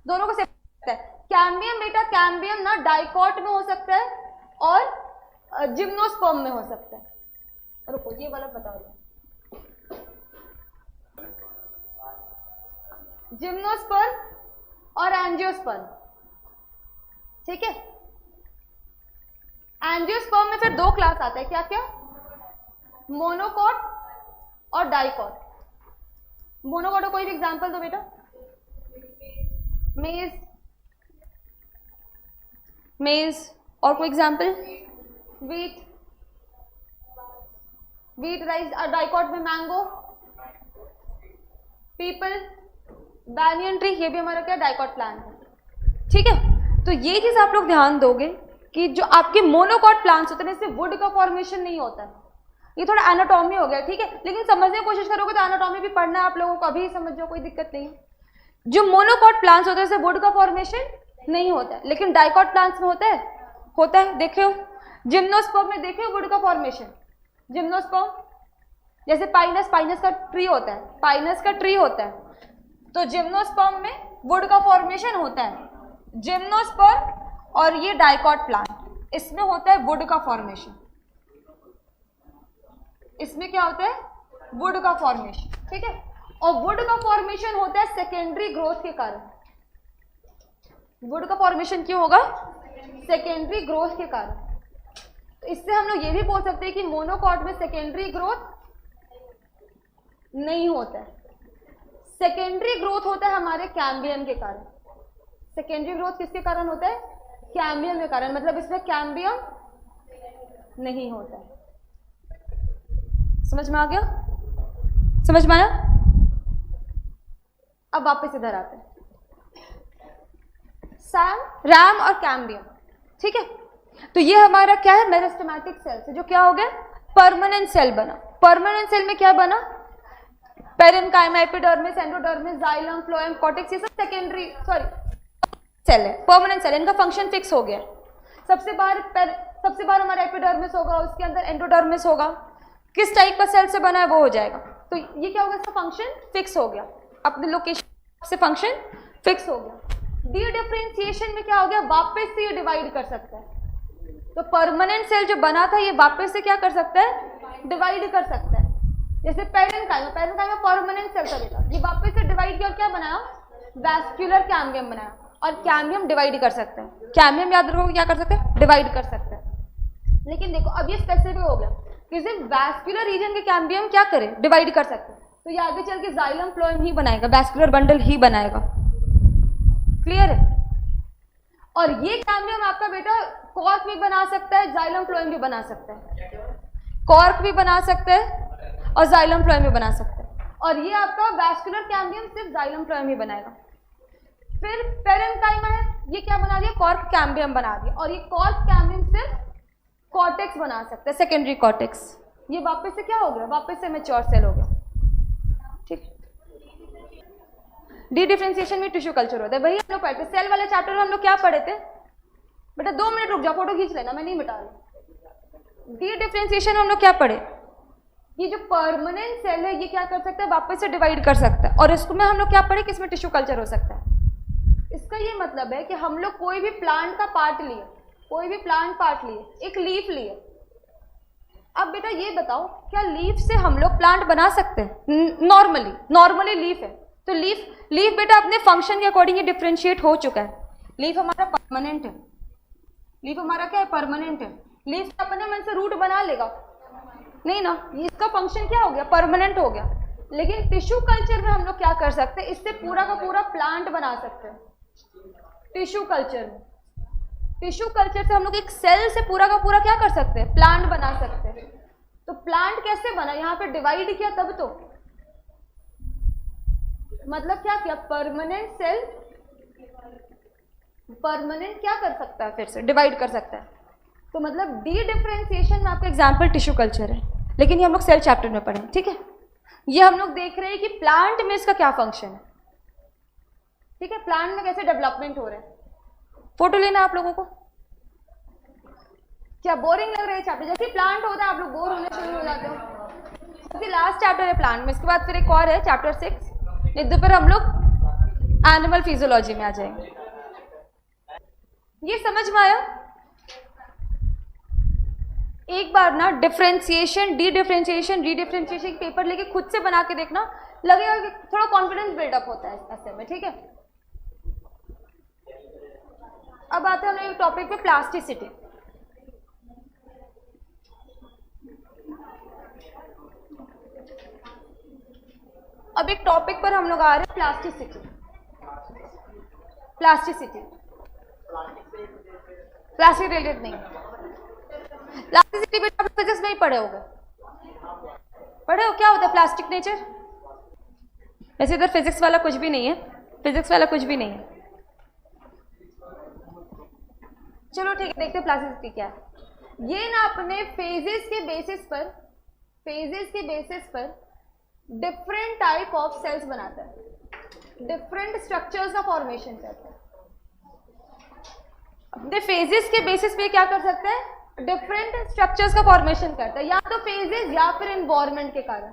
दोनों को सेपरेट है। कैम्बियम बेटा, कैम्बियम ना डाइकॉट में हो सकता है और जिम्नोस्पर्म में हो सकता है। रुको, ये वाला बता दो, जिम्नोस्पर्म और एंजियोस्पर्म। ठीक है, एंजियोस्पर्म में फिर दो क्लास आता है, क्या क्या, मोनोकॉट और डाइकॉट। मोनोकॉट कोई भी एग्जांपल दो बेटा, मेज, मेज, और कोई example, wheat, wheat rice. Dicot में मैंगो, पीपल, बैनियन ट्री, ये भी हमारा क्या डाइकॉट प्लांट है। ठीक है, तो ये चीज आप लोग ध्यान दोगे कि जो आपके मोनोकॉट प्लांट्स होते हैं इससे वुड का फॉर्मेशन नहीं होता है। ये थोड़ा एनाटॉमी हो गया, ठीक है, लेकिन समझने की कोशिश करोगे तो एनाटॉमी भी पढ़ना है आप लोगों को, अभी समझ जाओ, कोई दिक्कत नहीं है। जो मोनोकॉट प्लांट्स होते हैं इससे वुड का फॉर्मेशन नहीं होता है, लेकिन डाइकॉट प्लांट्स में होता है। देखे हो जिम्नोस्पर्म में, देखे हो वुड का फॉर्मेशन। जिम्नोस्पर्म जैसे पाइनस का ट्री होता है, तो जिम्नोस्पर्म में वुड का फॉर्मेशन होता है। जिम्नोस्पर्म और ये डाइकॉट प्लांट, इसमें होता है वुड का फॉर्मेशन। इसमें क्या होता है? वुड का फॉर्मेशन, ठीक है। और वुड का फॉर्मेशन होता है सेकेंडरी ग्रोथ के कारण। वुड का फॉर्मेशन क्यों होगा? सेकेंडरी ग्रोथ के कारण। तो इससे हम लोग ये भी बोल सकते हैं कि मोनोकॉट में सेकेंडरी ग्रोथ नहीं होता है। सेकेंडरी ग्रोथ होता है हमारे कैम्बियम के कारण। सेकेंडरी ग्रोथ किसके कारण होता है? कैम्बियम के कारण, मतलब इसमें कैम्बियम नहीं होता है। समझ में आ गया? समझ में आया? अब वापस इधर आते हैं, रैम और कैम्बियम, ठीक है। तो ये हमारा क्या है? मेरिस्टेमेटिक सेल से जो क्या हो गया? परमानेंट सेल बना। परमानेंट सेल में क्या बना? Parenchyma, epidermis, endodermis, xylem, phloem, cortex, ये सब सेकेंडरी सेल है। परमानेंट सेल, इनका फंक्शन फिक्स हो गया। सबसे बार हमारा एपिडर्मिस होगा, उसके अंदर एंडोडर्मिस होगा, किस टाइप का सेल से बना है वो हो जाएगा। तो ये क्या होगा? इसका फंक्शन फिक्स हो गया, अपने लोकेशन से फंक्शन फिक्स हो गया। डी डिफरेंशिएशन में क्या हो गया? वापस से ये डिवाइड कर सकता है। तो परमानेंट सेल जो बना था ये वापस से क्या कर सकता है? डिवाइड कर सकता है। जैसे पेरेन्काइमा परमानेंट सेल का बेटा, ये वापस से डिवाइड किया, क्या बनाया? वैस्कुलर कैम्बियम बनाया। और कैम्बियम डिवाइड कर सकता है। कैम्बियम याद रखो क्या कर सकता है? डिवाइड कर सकता है। लेकिन देखो अब ये स्पेसिफिक हो गया कि सिर्फ वैस्कुलर रीजन के कैम्बियम क्या करे? डिवाइड कर सकते हैं। तो ये आगे चल के जाइलम फ्लोएम ही बनाएगा, वैस्कुलर बंडल ही बनाएगा। क्लियर है? और ये कैम्बियम आपका बेटा कॉर्क भी बना सकता है, जाइलम फ्लोएम भी बना सकता है। कॉर्क भी बना सकता है और जाइलम फ्लोएम भी बना सकता है। और ये आपका वैस्कुलर कैम्बियम सिर्फ जाइलम फ्लोएम ही बनाएगा। फिर पेरेन्काइमा है, ये क्या बना दिया? कॉर्क कैम्बियम बना दिया। और ये कॉर्क कैम्बियम सिर्फ कॉर्टेक्स बना सकता है, सेकेंडरी कॉर्टेक्स। ये वापस से क्या हो गया? वापस से मैच्योर सेल हो गया, ठीक। डी डिफरेंशिएशन में टिश्यू कल्चर होता है, वही हम लोग पढ़ते। सेल वाले चैप्टर में हम लोग क्या पढ़े थे बेटा? 2 मिनट रुक जाओ, फोटो खींच लेना, मैं नहीं मिटा रही। डी डिफरेंशिएशन हम लोग क्या पढ़े? ये जो परमानेंट सेल है ये क्या कर सकता है? वापस से डिवाइड कर सकता है। और इसमें हम लोग क्या पढ़े? किसमें टिश्यू कल्चर हो सकता है। इसका ये मतलब है कि हम लोग कोई भी प्लांट का पार्ट लिए, एक लीफ लिए। अब बेटा ये बताओ, क्या लीफ से हम लोग प्लांट बना सकते हैं? नॉर्मली लीफ है, तो लीफ बेटा अपने फंक्शन के अकॉर्डिंग ये डिफरेंशिएट हो चुका है। लीफ हमारा परमानेंट है। लीफ हमारा क्या है? परमानेंट है। लीफ से अपने मन से रूट बना लेगा? नहीं ना, इसका फंक्शन क्या हो गया? परमानेंट हो गया। लेकिन टिश्यू कल्चर में हम लोग क्या कर सकते हैं? इससे पूरा का पूरा प्लांट बना सकते हैं। टिश्यू कल्चर से हम लोग एक सेल से पूरा का पूरा क्या कर सकते हैं? प्लांट बना सकते हैं। तो प्लांट कैसे बना? यहाँ पे डिवाइड किया तब तो, मतलब क्या किया? परमानेंट सेल क्या कर सकता है? फिर से डिवाइड कर सकता है। तो मतलब डी डिफरेंशिएशन में आपका एग्जाम्पल टिश्यू कल्चर है, लेकिन ये हम लोग सेल चैप्टर में पढ़ें, ठीक है। ये हम लोग देख रहे हैं कि प्लांट में इसका क्या फंक्शन है, ठीक है, प्लांट में कैसे डेवलपमेंट हो रहे हैं। फोटो लेना आप लोगों को। क्या बोरिंग लग रहा है चैप्टर? जैसे प्लांट होता है आप लोग बोर होने शुरू हो जाते हो। क्योंकि लास्ट चैप्टर है प्लांट में, इसके बाद फिर एक और है चैप्टर 6, नहीं तो फिर हम लोग एनिमल फिजियोलॉजी में आ जाएंगे। ये समझ में आया? एक बार ना डिफरेंशिएशन, डी डिफरेंशिएशन पेपर लेके खुद से बना के देखना, लगेगा कि थोड़ा कॉन्फिडेंस बिल्डअप होता है ऐसे में, ठीक है। अब आते हैं हम लोग टॉपिक पे, प्लास्टिसिटी। अब एक टॉपिक पर हम लोग आ रहे हैं, प्लास्टिसिटी रिलेटेड नहीं। प्लास्टिसिटी पे आप फिजिक्स में ही पढ़े हो? क्या होता है प्लास्टिक नेचर? वैसे इधर फिजिक्स वाला कुछ भी नहीं है, चलो ठीक है, देखते हैं प्लास्टिसिटी क्या है। ये ना अपने फेजेस के बेसिस पर डिफरेंट टाइप ऑफ सेल्स बनाता है, डिफरेंट स्ट्रक्चर्स का फॉर्मेशन करता है। अपने फेजेस के बेसिस पे क्या कर सकता है, डिफरेंट स्ट्रक्चर्स का फॉर्मेशन करता है, या तो फेजेस या फिर एनवायरनमेंट के कारण,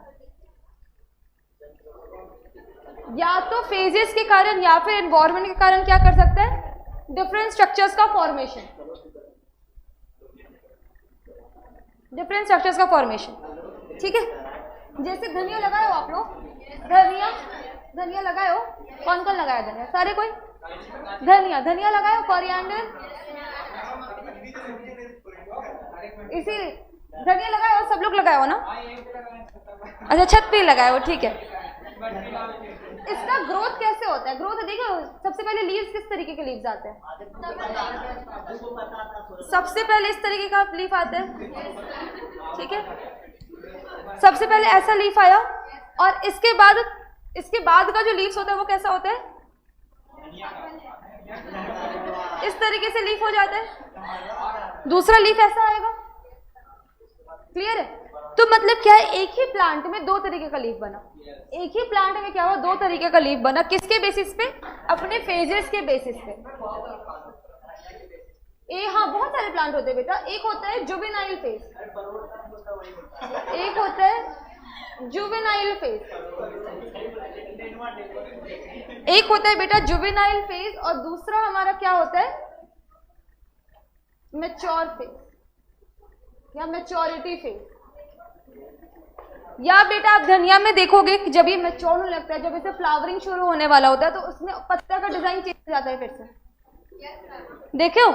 या तो फेजेस के कारण या फिर एनवायरनमेंट के कारण क्या कर सकता है, डिफरेंट स्ट्रक्चर्स का फॉर्मेशन, डिफरेंट स्ट्रक्चर्स का फॉर्मेशन। ठीक है, जैसे धनिया लगाए हो आप लोग, धनिया लगाए हो, कौन कौन लगाया धनिया, सारे कोई धनिया लगाए हो, कोरिएंडर, इसी धनिया लगाए हो, सब लोग लगाए हो ना, अच्छा छत पे लगाए हो, ठीक है। इसका ग्रोथ कैसे होता है, ग्रोथ देखो, सबसे पहले लीव्स किस तरीके के लीव्स आते हैं, सबसे पहले इस तरीके का लीफ आता है, ठीक है, सबसे पहले ऐसा लीफ आया, और इसके बाद का जो लीव्स होता है वो कैसा होता है, इस तरीके से लीफ हो जाता है, दूसरा लीफ ऐसा आएगा। क्लियर है? तो मतलब क्या है, एक ही प्लांट में दो तरीके का लीफ बना, एक ही प्लांट में क्या हुआ, दो तरीके का लीफ बना, किसके बेसिस पे, अपने फेजेस के बेसिस पे। हाँ, बहुत सारे प्लांट होते हैं बेटा, एक होता है जुवेनाइल फेज, एक होता है जुवेनाइल फेज, एक होता है बेटा जुवेनाइल फेज, और दूसरा हमारा क्या होता है, मैच्योर फेज या मैच्योरिटी फेज। या बेटा आप धनिया में देखोगे कि जब ये मैच्योर होने लगता है, जब इसे फ्लावरिंग शुरू होने वाला होता है, तो उसमें पत्ता का डिजाइन चेंज हो जाता है, फिर से देखो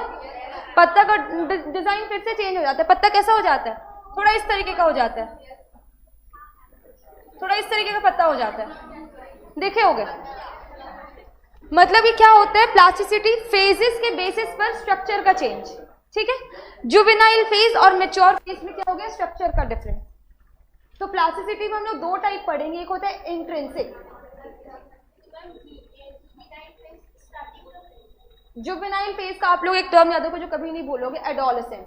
पत्ता का डिजाइन फिर से चेंज हो जाता है, पत्ता कैसा हो जाता है, थोड़ा इस तरीके का हो जाता है, थोड़ा इस तरीके का पत्ता हो जाता है, देखे होगे। मतलब ये क्या होता है, प्लास्टिसिटी, फेजेस के बेसिस पर स्ट्रक्चर का चेंज। ठीक है, जुवेनाइल फेज और मैच्योर फेज में क्या हो गया, स्ट्रक्चर का डिफरेंस। तो प्लास्टिसिटी में हम लोग दो टाइप पढ़ेंगे, एक होता है इंट्रिंसिक, जुवेनाइल फेज का आप लोग एक टर्म याद रखो जो कभी नहीं भूलोगे, एडोलेसेंट,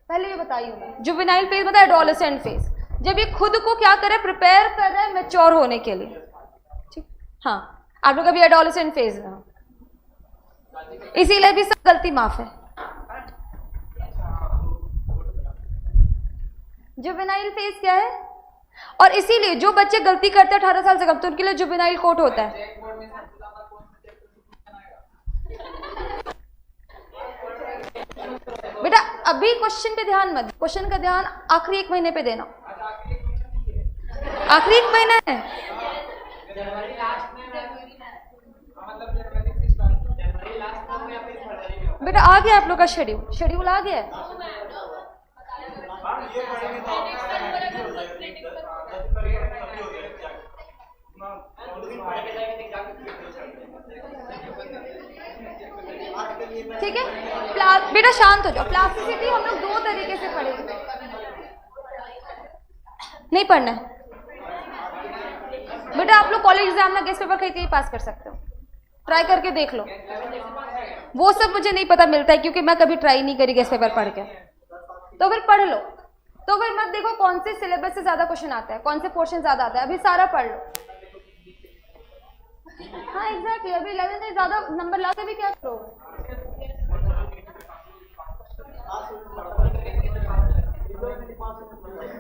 पहले भी बताई हूं मैं, जुवेनाइल फेज मतलब एडोलेसेंट फेज, जब ये खुद को क्या करे, प्रिपेयर कर रहा है मैच्योर होने के लिए। ठीक, हाँ, आप लोग अभी एडोलेसेंट फेज में हो, इसीलिए भी सब गलती माफ है। जुवेनाइल फेज क्या है, और इसीलिए जो बच्चे गलती करते हैं 18 साल से कम, तो उनके लिए जुवेनाइल कोट होता है। बेटा अभी क्वेश्चन पे ध्यान मत, क्वेश्चन का ध्यान आखिरी 1 महीने पे देना, आखिरी 1 महीना है, बेटा आ गया आप लोग का शेड्यूल आ गया है। ठीक है, बेटा शांत हो जाओ। प्लास्टिसिटी हम लोग दो तरीके से पढ़ेंगे, नहीं पढ़ना है बेटा, आप लोग कॉलेज एग्जाम में गेस्ट पेपर खरीद के पास कर सकते हो, ट्राई करके देख लो। वो सब मुझे नहीं पता मिलता है, क्योंकि मैं कभी ट्राई नहीं करी गेस्ट पेपर पढ़ के, तो फिर पढ़ लो, तो फिर मत देखो कौन से सिलेबस से ज्यादा क्वेश्चन आता है, कौन से पोर्शन ज्यादा आता है, अभी सारा पढ़ लो। हाँ एग्जैक्टली, अभी 11th में ज्यादा नंबर ला के भी क्या करो।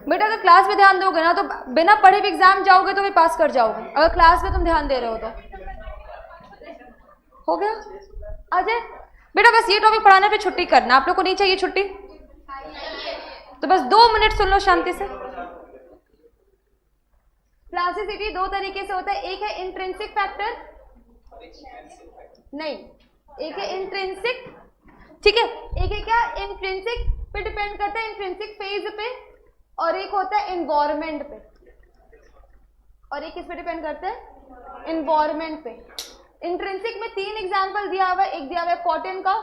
बेटा अगर क्लास में ध्यान दोगे ना, तो बिना पढ़े भी एग्जाम जाओगे तो भी पास कर जाओगे, अगर क्लास में तुम ध्यान दे रहे हो तो। हो गया अजय? बेटा बस ये टॉपिक पढ़ाने पे छुट्टी करना, आप लोग को नहीं चाहिए छुट्टी, तो बस 2 मिनट सुन लो शांति से। प्लास्टिसिटी दो तरीके से होता है, एक है इंट्रिंसिक फैक्टर, नहीं, एक है इंट्रिंसिक, ठीक है, एक है क्या, इंट्रिंसिक पे डिपेंड करता है, इंट्रिंसिक फेज पे, और एक होता है एनवायरनमेंट पे, और एक किस पे डिपेंड करता है, एनवायरनमेंट पे। इंट्रिंसिक में 3 एग्जाम्पल दिया हुआ है, एक दिया हुआ है कॉटन का,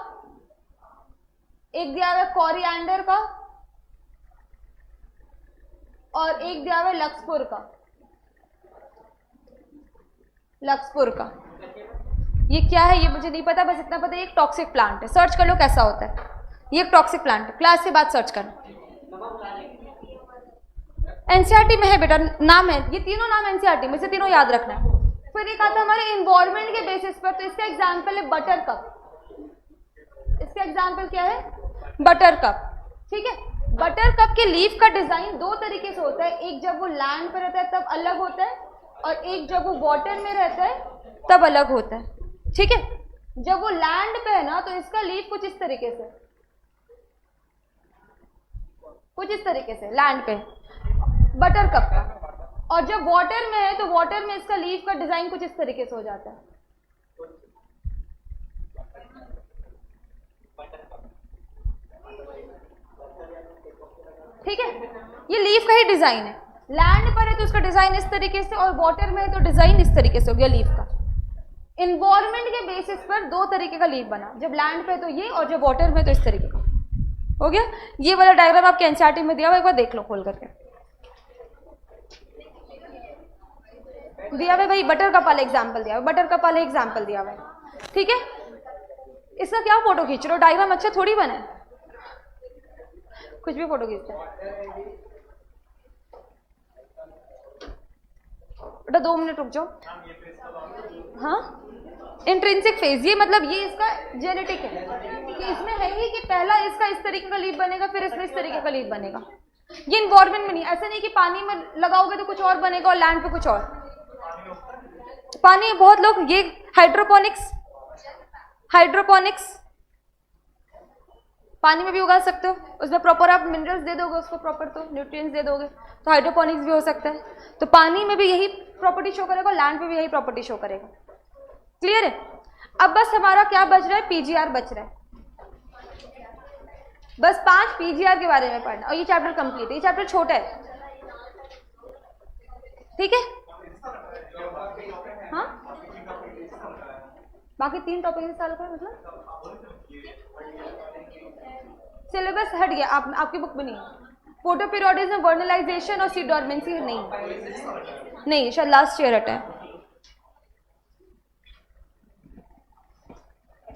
एक दिया हुआ है कोरिएंडर का, और एक दिया हुआ है लक्सपुर का, ये क्या है ये मुझे नहीं पता, बस इतना पता है एक टॉक्सिक प्लांट है। सर्च कर लो कैसा होता है, ये एक टॉक्सिक प्लांट है, क्लास के बाद सर्च करना। एनसीईआरटी में है बेटा, नाम है, ये तीनों नाम एनसीईआरटी में से, तीनों याद रखना है। फिर एक आता है हमारे इन्वायरमेंट के बेसिस पर, तो इसका एग्जाम्पल है बटर कप। इसका एग्जाम्पल क्या है? Butter cup. ठीक है, बटर कप के लीफ का डिजाइन दो तरीके से होता है, एक जब वो लैंड पर रहता है तब अलग होता है, और एक जब वो वाटर में रहता है तब अलग होता है। ठीक है, जब वो लैंड पे है ना तो इसका लीफ कुछ इस तरीके से, कुछ इस तरीके से लैंड पे बटर कप का, और जब वाटर में है तो वाटर में इसका लीफ का डिजाइन कुछ इस तरीके से हो जाता है। ठीक है, ये लीफ का ही डिजाइन है, लैंड पर है तो उसका डिजाइन इस तरीके से, और वाटर में है तो डिजाइन इस तरीके से हो गया लीफ का। इन्वायरमेंट के बेसिस पर दो तरीके का लीफ बना, जब लैंड पे तो ये, और जब वाटर में तो इस तरीके का हो गया। ये वाला डायग्राम आपके एनसीईआरटी में दिया हुआ, एक बार देख लो खोल करके। दिया हुआ भाई, बटर कप वाला एग्जाम्पल दिया हुआ, बटर कप वाला एग्जाम्पल दिया हुआ है। ठीक है, इसका क्या फोटो खींच रहे हो, डायग्राम अच्छा थोड़ी बना है, कुछ भी फोटो खींचते हैं बेटा। 2 मिनट रुक जाओ। हाँ, इंट्रिंसिक फेज, ये मतलब ये इसका जेनेटिक है कि इसमें है ही कि पहला इसका इस तरीके का लीफ बनेगा, फिर इसमें इस तरीके का लीफ बनेगा। ये इन्वायरमेंट में नहीं, ऐसा नहीं कि पानी में लगाओगे तो कुछ और बनेगा और लैंड पे कुछ और। पानी बहुत लोग, ये हाइड्रोपोनिक्स, हाइड्रोपोनिक्स पानी में भी उगा सकते हो, उसमें प्रॉपर आप मिनरल्स दे दोगे उसको, प्रॉपर तो न्यूट्रिएंट्स दे दोगे, तो हाइड्रोपोनिक्स भी हो सकता है। तो पानी में भी यही प्रॉपर्टी शो करेगा, लैंड पे भी यही प्रॉपर्टी शो करेगा। क्लियर है? अब बस हमारा क्या बच रहा है, पीजीआर बच रहा है। बस 5 पीजीआर के बारे में पढ़ना और ये चैप्टर कंप्लीट है। ये चैप्टर छोटा है, ठीक है? हाँ, बाकी 3 टॉपिक इस साल का, मतलब सिलेबस हट गया, आपकी बुक में नहीं है। फोटो पीरियोडिज्म, वर्नलाइजेशन और सीड डॉर्मेंसी नहीं, शायद लास्ट ईयर हटा है।